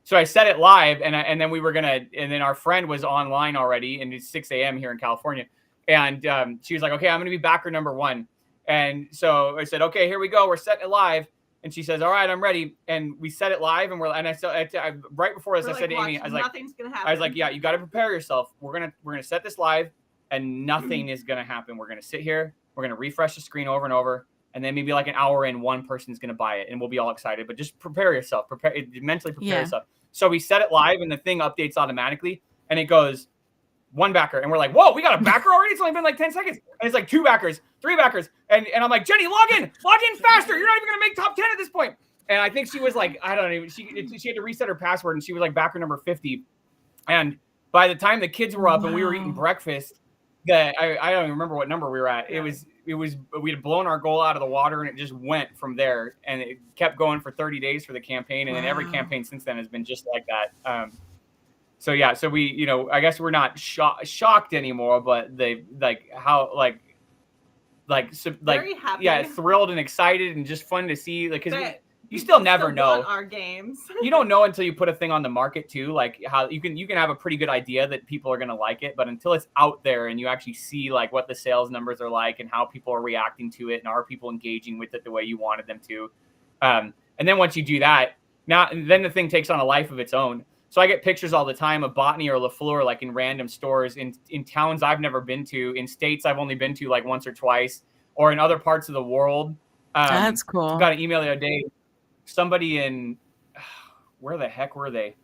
So I set it live, and then we were and then our friend was online already, and it's 6 a.m. here in California. And she was like, okay, I'm going to be backer number 1. And so I said, okay, here we go. We're setting it live. And she says, all right, I'm ready. And we set it live. And I right before this, I said to Amy, I was like, nothing's going to happen. I was like, yeah, you got to prepare yourself. We're going to set this live, and nothing is going to happen. We're going to sit here. We're going to refresh the screen over and over. And then maybe like an hour in, one person's going to buy it, and we'll be all excited. But just prepare yourself. Mentally prepare yourself. So we set it live, and the thing updates automatically. And it goes, 1 backer, and we're like, whoa, we got a backer already? It's only been like 10 seconds. And it's like 2 backers, 3 backers. And I'm like, Jenny, log in faster. You're not even going to make top 10 at this point. And I think she was like, I don't even, she had to reset her password, and she was like backer number 50. And by the time the kids were up and we were eating breakfast, I don't even remember what number we were at. Yeah. It was, we had blown our goal out of the water, and it just went from there. And it kept going for 30 days for the campaign. And then every campaign since then has been just like that. So yeah, so we, I guess we're not shocked anymore, but they very happy. Yeah, thrilled and excited and just fun to see. Like, because you still never know our games. You don't know until you put a thing on the market too. Like how you can have a pretty good idea that people are gonna like it, but until it's out there and you actually see like what the sales numbers are like and how people are reacting to it and are people engaging with it the way you wanted them to, and then once you do that, then the thing takes on a life of its own. So I get pictures all the time of Botany or LaFleur, like in random stores in towns I've never been to, in states I've only been to like once or twice, or in other parts of the world. That's cool. I got an email the other day. Somebody in, where the heck were they?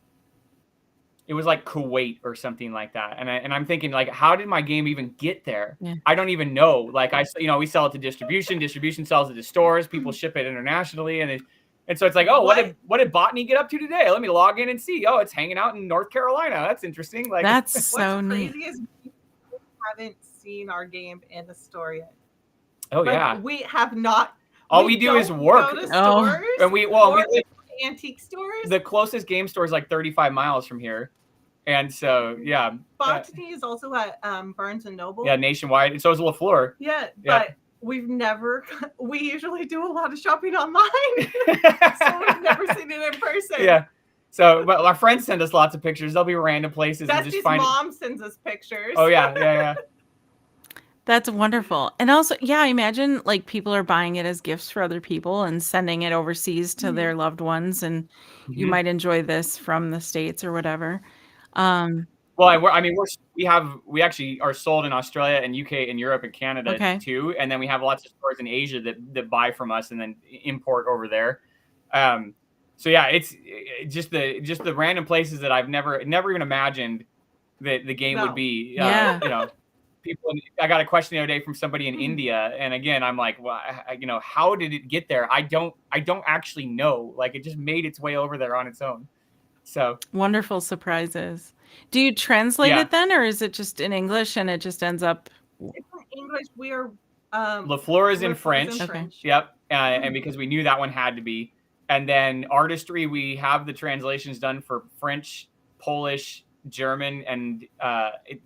It was like Kuwait or something like that. And I'm thinking, like, how did my game even get there? Yeah. I don't even know. Like, we sell it to distribution. Distribution sells it to stores. People ship it internationally. And so it's like, oh, what did Botany get up to today? Let me log in and see. Oh, it's hanging out in North Carolina. That's interesting. Like, that's so neat. Crazy is we haven't seen our game in the store yet. Oh, yeah. We have not. All we do is work. Go to stores, and we antique stores. The closest game store is like 35 miles from here. And so, yeah. Botany is also at Barnes & Noble. Yeah, nationwide. And so is LaFleur. Yeah, but we usually do a lot of shopping online. So we've never seen it in person. Yeah. So, but our friends send us lots of pictures. They'll be random places. Dusty's mom sends us pictures. Oh, yeah. That's wonderful. And also, yeah, I imagine like people are buying it as gifts for other people and sending it overseas to their loved ones, and you Mhm. might enjoy this from the States or whatever. Well, I mean, we actually are sold in Australia and UK and Europe and Canada Okay. too, and then we have lots of stores in Asia that buy from us and then import over there. So yeah, it's just the random places that I've never even imagined that the game would No. be. Yeah. You know, people. I got a question the other day from somebody in India, and again, I'm like, well, you know, how did it get there? I don't actually know. Like, it just made its way over there on its own. So Wonderful surprises. Do you translate yeah. it then, or is it just in English and it just ends up? It's in English. We are LaFleur is in French. Okay. Yep. And because we knew that one had to be. And then Artistry, we have the translations done for French, Polish, German, and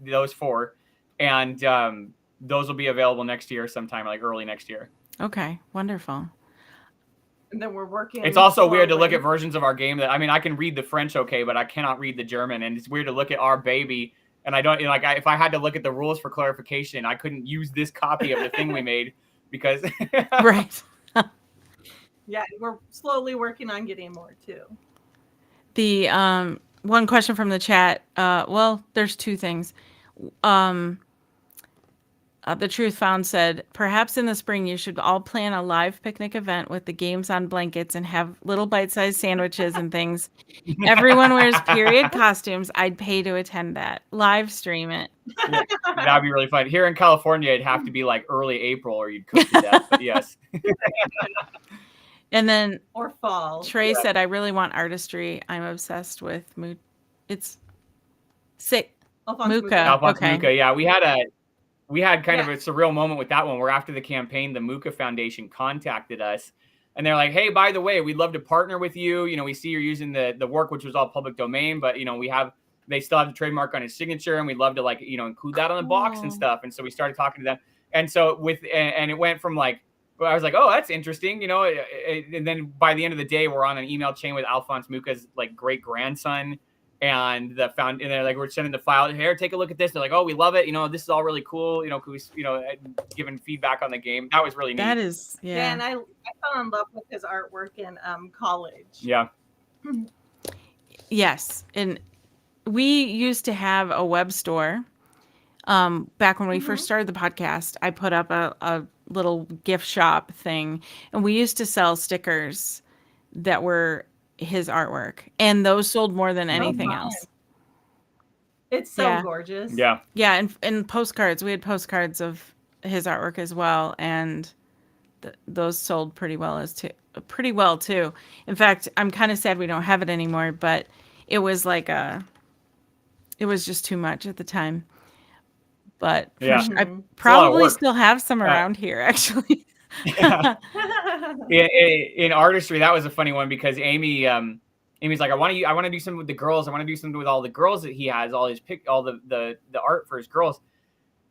those 4. And those will be available next year sometime, like early next year. Okay, wonderful. And then we're working. It's also weird to look at versions of our game that, I mean, I can read the French okay, but I cannot read the German. And it's weird to look at our baby. And I don't, you know, like, if I had to look at the rules for clarification, I couldn't use this copy of the thing we made because. Right. Yeah, we're slowly working on getting more too. The one question from the chat. Well, there's 2 things. The Truth Found said, perhaps in the spring you should all plan a live picnic event with the games on blankets and have little bite-sized sandwiches and things. Everyone wears period costumes. I'd pay to attend that. Live stream it. Yeah, that'd be really fun. Here in California, it'd have to be like early April or you'd cook to death. But yes. And then Or fall. Trey said, I really want Artistry. I'm obsessed with It's sick. Alphonse Muka. Alphonse Okay. Muka. Yeah, we had kind of a surreal moment with that one where after the campaign, the Muka Foundation contacted us and they're like, hey, by the way, we'd love to partner with you. You know, we see you're using the work, which was all public domain, but you know, they still have the trademark on his signature and we'd love to, like, you know, include that on the box and stuff. And so we started talking to them. And so and it went from like, I was like, oh, that's interesting, you know, and then by the end of the day, we're on an email chain with Alphonse Muka's like great grandson. And and they're like, we're sending the file here, take a look at this. They're like, oh, we love it. You know, this is all really cool. You know, could we, you know, giving feedback on the game. That was really neat. That is, yeah. And I fell in love with his artwork in college. Yeah. Yes. And we used to have a web store. Back when we first started the podcast, I put up a little gift shop thing, and we used to sell stickers that were his artwork, and those sold more than anything else. It's so Yeah. gorgeous. Yeah. Yeah, and postcards. We had postcards of his artwork as well, and those sold pretty well too. In fact, I'm kind of sad we don't have it anymore, but it was like it was just too much at the time. But Yeah. I lot of probably work. still have some around here, actually. Yeah. In Artistry, that was a funny one because Amy's like, I want to do something with the girls. I want to do something with all the girls that he has, all the art for his girls.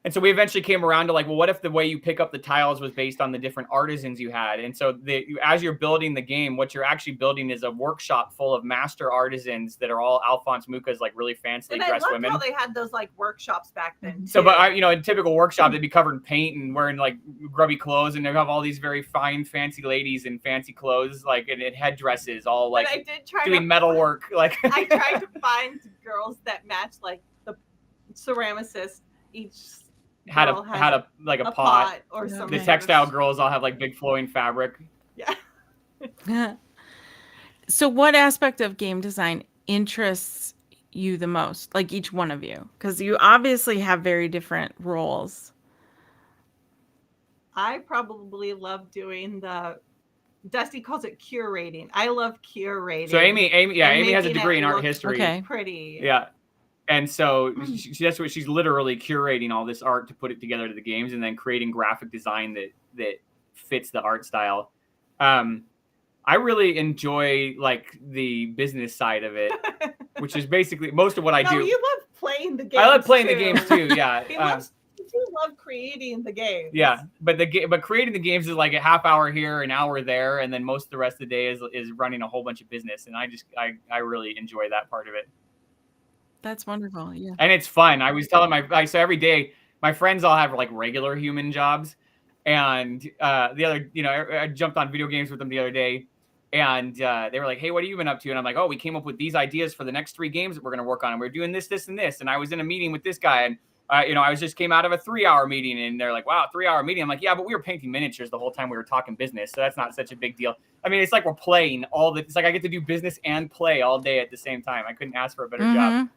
And so we eventually came around to like, well, what if the way you pick up the tiles was based on the different artisans you had? And so as you're building the game, what you're actually building is a workshop full of master artisans that are all Alphonse Muka's like really fancily dressed women. How they had those like workshops back then. Too. So, but you know, in typical workshop, they'd be covered in paint and wearing like grubby clothes, and they have all these very fine, fancy ladies in fancy clothes, like in headdresses, all like I did try doing metal work. Like I tried to find girls that matched like the ceramicist each. had a pot or Yeah. something. The textile girls all have like big flowing fabric. Yeah. So what aspect of game design interests you the most, like each one of you? Because you obviously have very different roles. I probably love doing Dusty calls it curating. I love curating. So Amy has a degree in art look history. Okay. Pretty. Yeah. And so that's what she's literally curating all this art to put it together to the games and then creating graphic design that fits the art style. I really enjoy like the business side of it, which is basically most of what I do. You love playing the games. I love playing the games too. Yeah. You love creating the games. Yeah, but creating the games is like a half hour here, an hour there, and then most of the rest of the day is running a whole bunch of business, and I really enjoy that part of it. That's wonderful. Yeah. And it's fun. I was telling so every day my friends all have like regular human jobs. And the other, I jumped on video games with them the other day, and they were like, "Hey, what have you been up to?" And I'm like, "Oh, we came up with these ideas for the next 3 games that we're going to work on, and we're doing this, this, and this." And I was in a meeting with this guy, and I just came out of a 3-hour meeting, and they're like, "Wow, 3-hour meeting." I'm like, "Yeah, but we were painting miniatures the whole time we were talking business, so that's not such a big deal." I mean, it's like we're playing it's like I get to do business and play all day at the same time. I couldn't ask for a better job.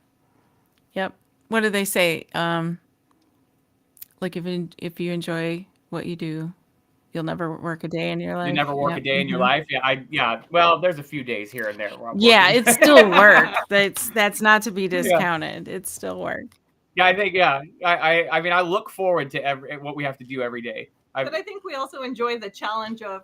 Yep. What do they say? Like if you enjoy what you do, you'll never work a day in your life. You never work a day in your life. Yeah. Well, there's a few days here and there where I'm Yeah, working. it's still work. That's not to be discounted. It's still work. Yeah, I think, I mean, I look forward to what we have to do every day. But I think we also enjoy the challenge of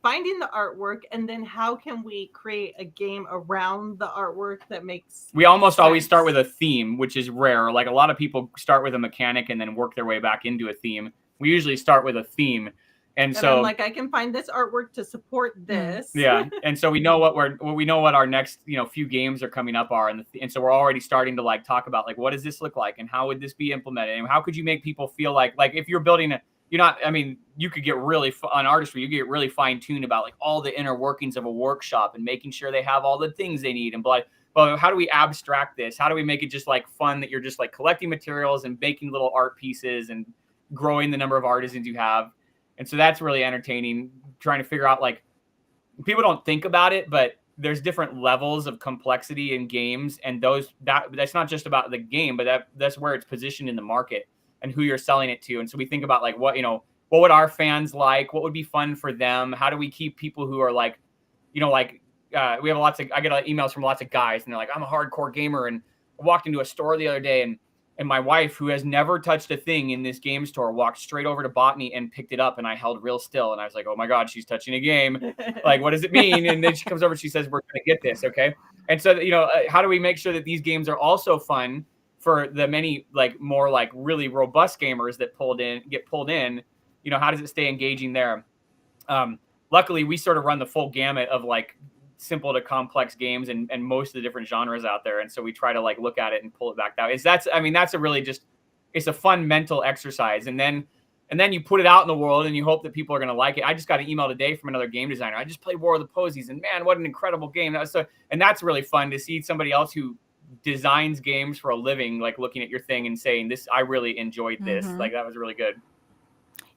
finding the artwork, and then how can we create a game around the artwork that makes We almost sense. always start with a theme, which is rare. Like a lot of people start with a mechanic and then work their way back into a theme. We usually start with a theme. And so I'm like, I can find this artwork to support this. Yeah. And so we know what our next, few games are coming up are. And so we're already starting to like talk about like, what does this look like? And how would this be implemented? And how could you make people feel like if you're building you could get really on artistry, you get really fine tuned about like all the inner workings of a workshop and making sure they have all the things they need. And but how do we abstract this? How do we make it just like fun that you're just like collecting materials and making little art pieces and growing the number of artisans you have? And so that's really entertaining, trying to figure out like people don't think about it, but there's different levels of complexity in games. And that's not just about the game, but that's where it's positioned in the market and who you're selling it to. And so we think about like what would our fans like? What would be fun for them? How do we keep people who are like, we have I get emails from lots of guys and they're like, I'm a hardcore gamer. And I walked into a store the other day and my wife, who has never touched a thing in this game store, walked straight over to Botany and picked it up, and I held real still. And I was like, oh my God, she's touching a game. Like, what does it mean? And then she comes over and she says, we're going to get this. Okay. And so, how do we make sure that these games are also fun for the many, like more like really robust gamers that get pulled in, how does it stay engaging there? Luckily we sort of run the full gamut of like simple to complex games and most of the different genres out there. And so we try to like look at it and pull it back down. That's a really it's a fun mental exercise. And then you put it out in the world and you hope that people are going to like it. I just got an email today from another game designer. I just played War of the Posies and man, what an incredible game. And that's really fun to see somebody else who designs games for a living, like looking at your thing and saying this, I really enjoyed this. Like that was really good.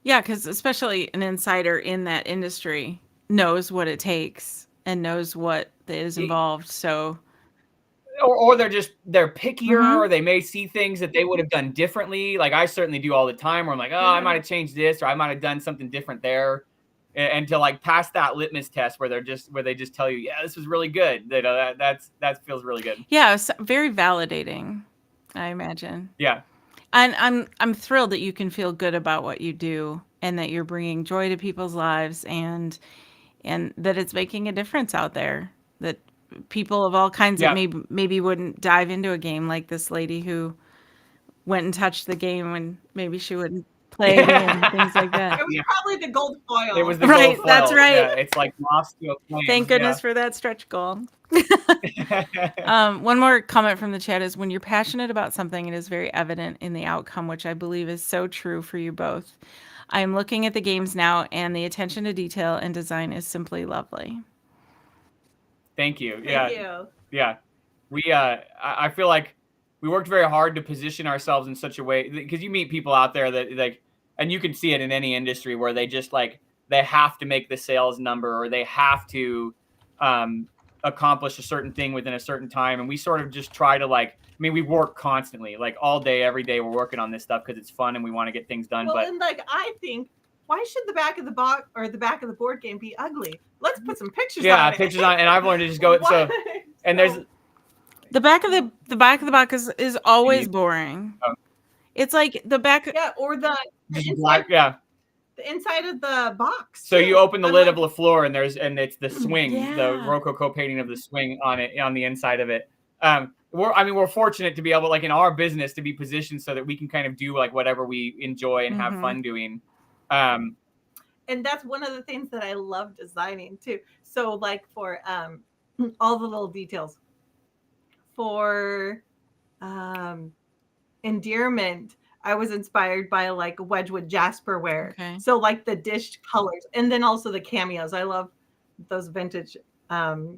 Yeah. 'Cause especially an insider in that industry knows what it takes and knows what is involved. So, or they're pickier, or they may see things that they would have done differently. Like I certainly do all the time where I'm like, oh, I might have changed this, or I might have done something different there. And to like pass that litmus test where they just tell you, yeah, this was really good. That feels really good. Yeah. It's very validating, I imagine. Yeah. And I'm thrilled that you can feel good about what you do and that you're bringing joy to people's lives and that it's making a difference out there, that people of all kinds that maybe wouldn't dive into a game, like this lady who went and touched the game when maybe she wouldn't play a game, things like that. It was probably the gold foil. It was the gold foil. That's right. Yeah, it's like lost to a flame. Thank goodness for that stretch goal. One more comment from the chat is, when you're passionate about something, it is very evident in the outcome, which I believe is so true for you both. I am looking at the games now, and the attention to detail and design is simply lovely. Thank you. Thank you. Yeah. I feel like we worked very hard to position ourselves in such a way, because you meet people out there that like, and you can see it in any industry where they just like, they have to make the sales number, or they have to accomplish a certain thing within a certain time. And we sort of just try to like, we work constantly, like all day, every day we're working on this stuff because it's fun and we want to get things done. Well, but and like, I think, why should the back of the box or the back of the board game be ugly? Let's put some pictures on it. Yeah, pictures on it. And I've learned to just go, there's the back of the box is always boring. Oh. It's like the back. Yeah, or the black, the inside of the box. So you open the lid of LaFleur and it's the swing, the Rococo painting of the swing on the inside of it. We're fortunate to be able, like in our business, to be positioned so that we can kind of do like whatever we enjoy and have fun doing. And that's one of the things that I love designing too. So like for all the little details, for endearment, I was inspired by like Wedgwood Jasperware. Okay. So like the dish colors, and then also the cameos. I love those vintage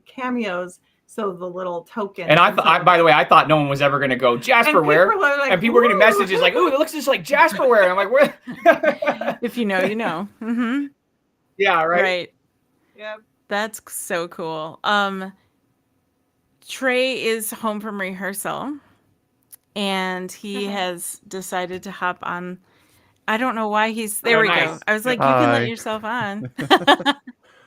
cameos. So the little tokens. And by the way, I thought no one was ever going to go Jasperware. And people were getting messages like, "Ooh, it looks just like Jasperware." And I'm like, "Where?" If you know, you know. Mm-hmm. Yeah, right. Right. Yep. That's so cool. Trey is home from rehearsal, and he has decided to hop on. I don't know why he's there. We nice. go. I was like, you can let yourself on.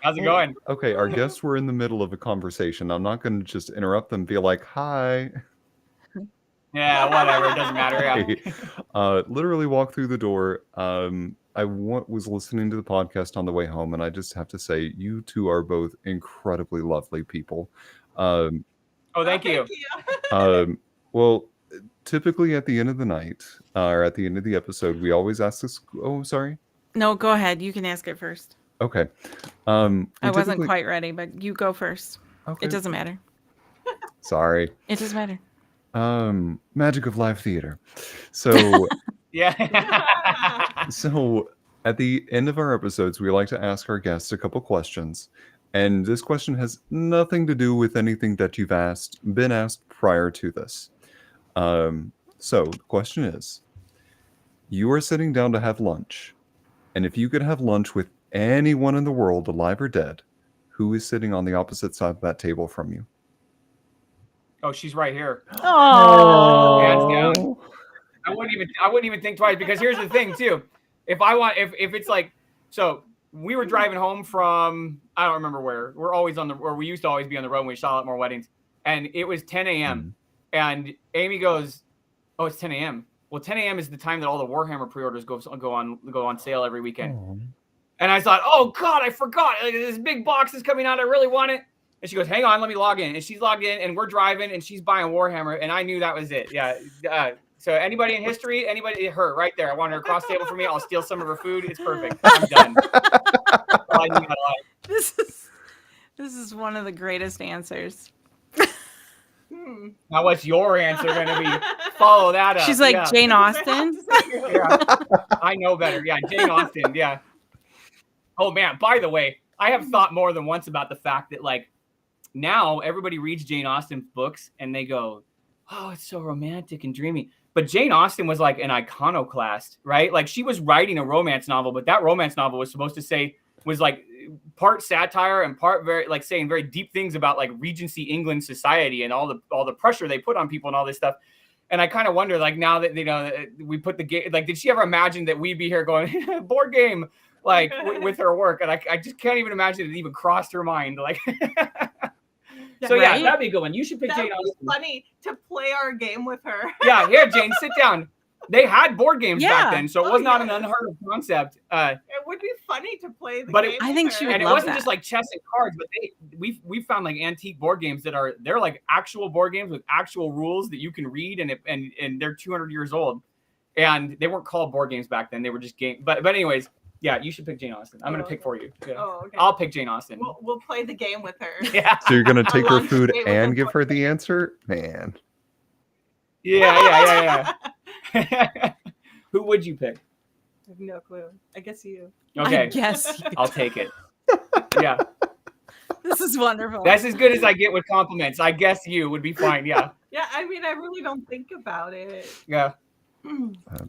How's it going? Okay, our guests were in the middle of a conversation. I'm not going to just interrupt them and be like, hi. Yeah, whatever. It doesn't matter. Yeah. Literally walked through the door. I was listening to the podcast on the way home, and I just have to say, you two are both incredibly lovely people. Oh, thank you. Well, typically at the end of the night, or at the end of the episode, we always ask this. Oh, sorry. No, go ahead. You can ask it first. Okay. I wasn't quite ready, but you go first. Okay. It doesn't matter. Sorry. It doesn't matter. Magic of live theater. So Yeah. So at the end of our episodes, we like to ask our guests a couple questions. And this question has nothing to do with anything that you've been asked prior to this. So the question is, you are sitting down to have lunch. And if you could have lunch with anyone in the world, alive or dead, who is sitting on the opposite side of that table from you? Oh, she's right here. Oh, Hands down. I wouldn't even think twice, because here's the thing too. If it's like, so we were driving home from, I don't remember where. We used to always be on the road when we saw a lot more weddings. And it was 10 a.m. And Amy goes, oh, it's 10 a.m. Well, 10 a.m. is the time that all the Warhammer pre-orders go on sale every weekend. Oh. And I thought, oh God, I forgot. Like, this big box is coming out. I really want it. And she goes, hang on, let me log in. And she's logged in, and we're driving, and she's buying Warhammer. And I knew that was it. Yeah. So anybody in history, her right there. I want her across the table for me. I'll steal some of her food. It's perfect. I'm done. All I knew how to lie. This is one of the greatest answers. Now, what's your answer going to be? Follow that up. She's like, Jane Austen. Yeah. I know better. Yeah, Jane Austen. Yeah. Oh man. By the way, I have thought more than once about the fact that like now everybody reads Jane Austen's books and they go, "Oh, it's so romantic and dreamy." But Jane Austen was like an iconoclast, right? Like she was writing a romance novel, but that romance novel was supposed to say was like part satire and part saying very deep things about like Regency England society and all the pressure they put on people and all this stuff. And I kind of wonder, like, now that we put the game, like, did she ever imagine that we'd be here going board game like with her work? And I just can't even imagine it even crossed her mind. Like, so right? Yeah, that'd be a good one. You should pick Jane Austen. Funny to play our game with her. Yeah, here, Jane, sit down. They had board games back then, so it was not an unheard of concept. It would be funny to play the but game. I think she would and it love wasn't that. just like chess and cards, but we found like antique board games that they're like actual board games with actual rules that you can read, and they're 200 years old, and they weren't called board games back then. They were just games. But anyways, yeah, you should pick Jane Austen. I'm gonna pick for you. Yeah. Oh, okay. I'll pick Jane Austen. We'll play the game with her. Yeah. So you're going to take her lunch food date with and her give her the answer? Man. Yeah. Who would you pick? I have no clue. I guess you. Okay. I guess I'll take it. Yeah. this is wonderful. That's as good as I get with compliments. I guess you would be fine. Yeah. Yeah, I mean, I really don't think about it. Yeah.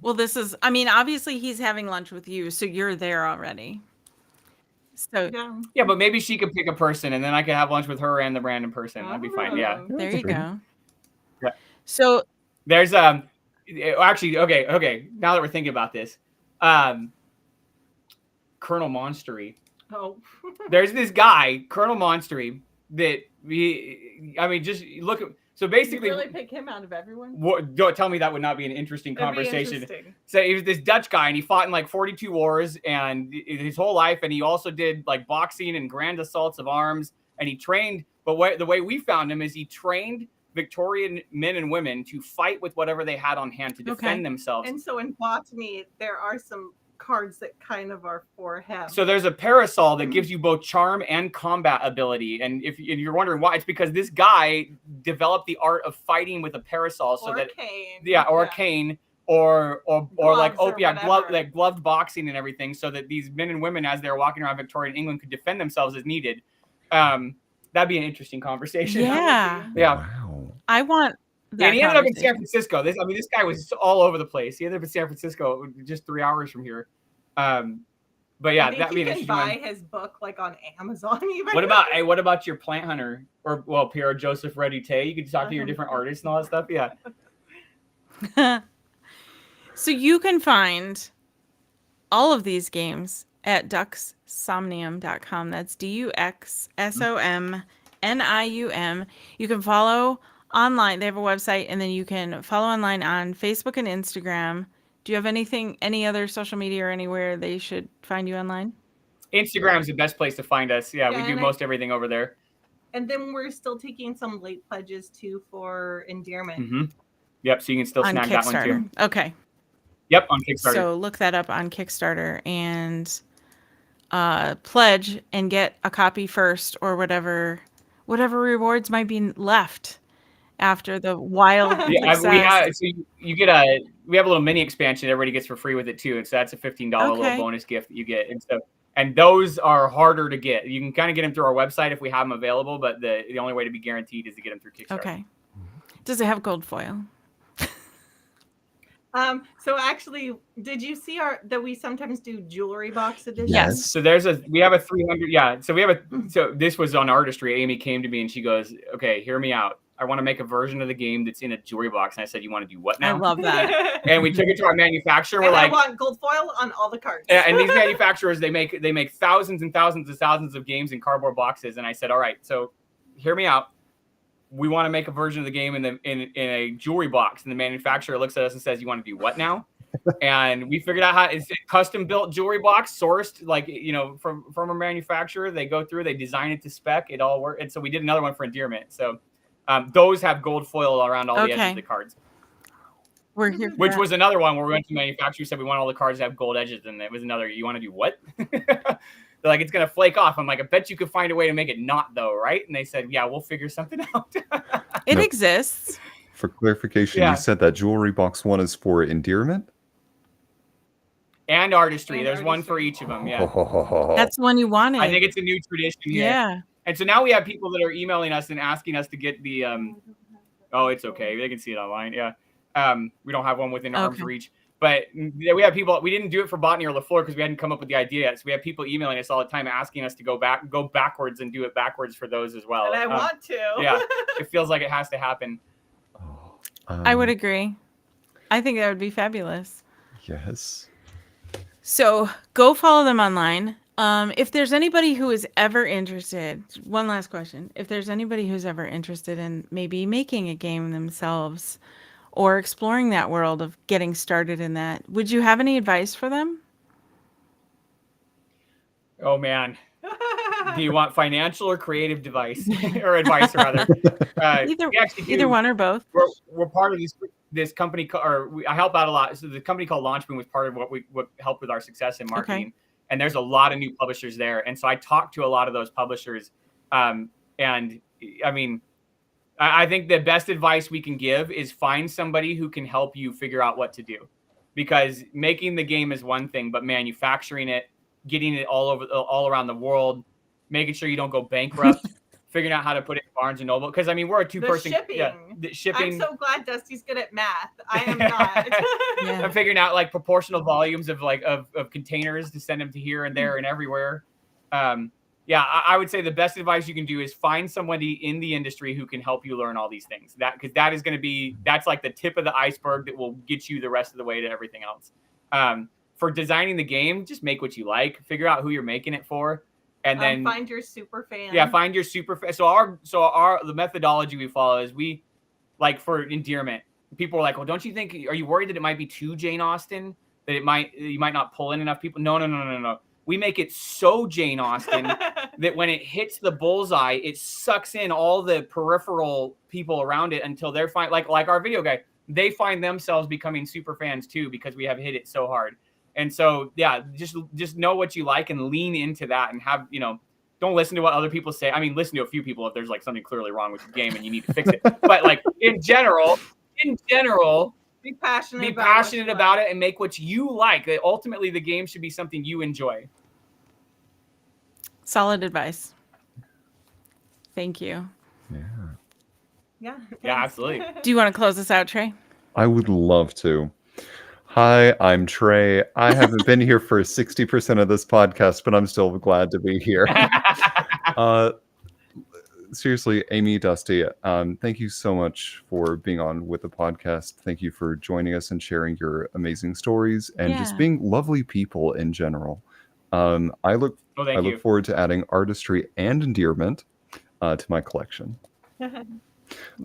Well, obviously he's having lunch with you, so you're there already. So Yeah, but maybe she could pick a person, and then I could have lunch with her and the random person. That'd be fine. Yeah. there you go. Yeah. So There's actually okay. Now that we're thinking about this, Colonel Monstery. Oh. There's this guy, Colonel Monstery, that just look at. So basically, you really pick him out of everyone? Don't tell me that would not be an interesting That'd be conversation. interesting. So he was this Dutch guy, and he fought in like 42 wars and his whole life, and he also did like boxing and grand assaults of arms, and he trained. But the way we found him is he trained Victorian men and women to fight with whatever they had on hand to defend themselves. And so in botany, there are some cards that kind of are for him. So there's a parasol that gives you both charm and combat ability. And if you're wondering why, it's because this guy developed the art of fighting with a parasol. So or that a cane. Yeah, or a cane, or like Gloves or whatever. gloved boxing and everything, so that these men and women, as they're walking around Victorian England, could defend themselves as needed. That'd be an interesting conversation. Yeah. Yeah. Wow. I want that And he ended up in San conversation. Francisco. This guy was all over the place. He ended up in San Francisco, just 3 hours from here. But yeah, I think that'd be you an can interesting buy one. his book like on Amazon even. What about your plant hunter, or Pierre Joseph Redouté? You could talk to your different artists and all that stuff. Yeah. So you can find all of these games at duxsomnium.com. That's DUXSOMNIUM. You can follow online. They have a website, and then you can follow online on Facebook and Instagram. Do you have any other social media or anywhere they should find you online? Instagram's the best place to find us. Yeah, we do and most everything over there. And then we're still taking some late pledges too for Endearment. Mm-hmm. Yep, so you can still On snag that one Kickstarter. too. Okay. Yep, on Kickstarter. So look that up on Kickstarter and pledge and get a copy first, or whatever rewards might be left after the wild success. We have a little mini expansion everybody gets for free with it too, and so that's a $15 little bonus gift that you get. And those are harder to get. You can kind of get them through our website if we have them available, but the only way to be guaranteed is to get them through Kickstarter. Okay. Does it have gold foil? So actually, did you see that we sometimes do jewelry box editions? Yes. So we have a 300. Yeah. So so this was on Artistry. Amy came to me and she goes, "Okay, hear me out. I want to make a version of the game that's in a jewelry box." And I said, "You want to do what now?" I love that. And we took it to our manufacturer. I want gold foil on all the cards. And these manufacturers, they make thousands and thousands of games in cardboard boxes. And I said, "All right, so hear me out. We want to make a version of the game in a jewelry box." And the manufacturer looks at us and says, "You want to do what now?" And we figured out how it's a custom built jewelry box, sourced from a manufacturer. They go through, they design it to spec, it all worked. And so we did another one for Endearment. So those have gold foil around all the edges of the cards. We're here. Which was another one where we went to the manufacturer, said we want all the cards to have gold edges, and it was another. You want to do what? They're like, it's gonna flake off. I'm like, I bet you could find a way to make it not, though, right? And they said, yeah, we'll figure something out. It exists. For clarification, you said that jewelry box one is for Endearment and Artistry. There's one for each of them. Yeah, that's the one you wanted. I think it's a new tradition. Yeah. And so now we have people that are emailing us and asking us to get the. Oh, it's okay. They can see it online. Yeah. We don't have one within arm's reach. But we have people. We didn't do it for Botany or LaFleur because we hadn't come up with the idea yet. So we have people emailing us all the time, asking us to go backwards and do it backwards for those as well. And I want to. Yeah, it feels like it has to happen. I would agree. I think that would be fabulous. Yes. So go follow them online. If there's anybody who is ever interested, one last question. If there's anybody who's ever interested in maybe making a game themselves, or exploring that world of getting started in that, would you have any advice for them? Oh man, do you want financial or creative advice, or advice rather? Either one or both. We're part of this company, I help out a lot. So the company called Launchboom was part of what helped with our success in marketing. Okay. And there's a lot of new publishers there, and so I talked to a lot of those publishers. And I mean, I think the best advice we can give is find somebody who can help you figure out what to do, because making the game is one thing, but manufacturing it, getting it all around the world, making sure you don't go bankrupt, figuring out how to put it in Barnes and Noble. Because I mean, we're a two-person. The shipping. I'm so glad Dusty's good at math. I am not. Yeah. I'm figuring out like proportional volumes of containers to send them to here and there and everywhere. I would say the best advice you can do is find somebody in the industry who can help you learn all these things. Because that is going to that's like the tip of the iceberg that will get you the rest of the way to everything else. For designing the game, just make what you like. Figure out who you're making it for, and then find your super fan. Yeah, find your super fan. So the methodology we follow is we, like for Endearment, people are like, well, don't you think? Are you worried that it might be too Jane Austen? That you might not pull in enough people? No. We make it so Jane Austen that when it hits the bullseye, it sucks in all the peripheral people around it until they're fine. Like our video guy, they find themselves becoming super fans too because we have hit it so hard. And so, yeah, just know what you like and lean into that, and have, don't listen to what other people say. I mean, listen to a few people if there's like something clearly wrong with your game and you need to fix it. But like in general, Be passionate. Be about passionate what you about like. it and make what you like. Ultimately, the game should be something you enjoy. Solid advice. Thank you. Yeah. Yeah, thanks. absolutely. Do you want to close us out, Trey? I would love to. Hi, I'm Trey. I haven't been here for 60% of this podcast, but I'm still glad to be here. Seriously, Amy, Dusty, thank you so much for being on with the podcast. Thank you for joining us and sharing your amazing stories and just Yeah. being lovely people in general. I look Thank you. forward to adding artistry and endearment to my collection.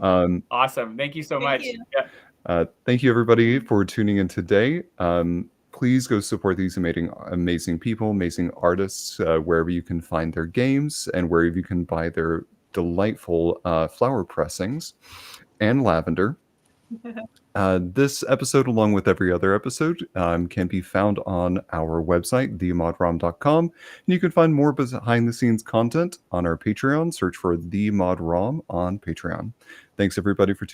Awesome. Thank you so Thank much. you. Yeah. Thank you, everybody, for tuning in today. Please go support these amazing people, amazing artists, wherever you can find their games and wherever you can buy their delightful flower pressings and lavender. This episode, along with every other episode, can be found on our website, themodrom.com. And you can find more behind-the-scenes content on our Patreon. Search for The Mod Rom on Patreon. Thanks, everybody, for tuning in.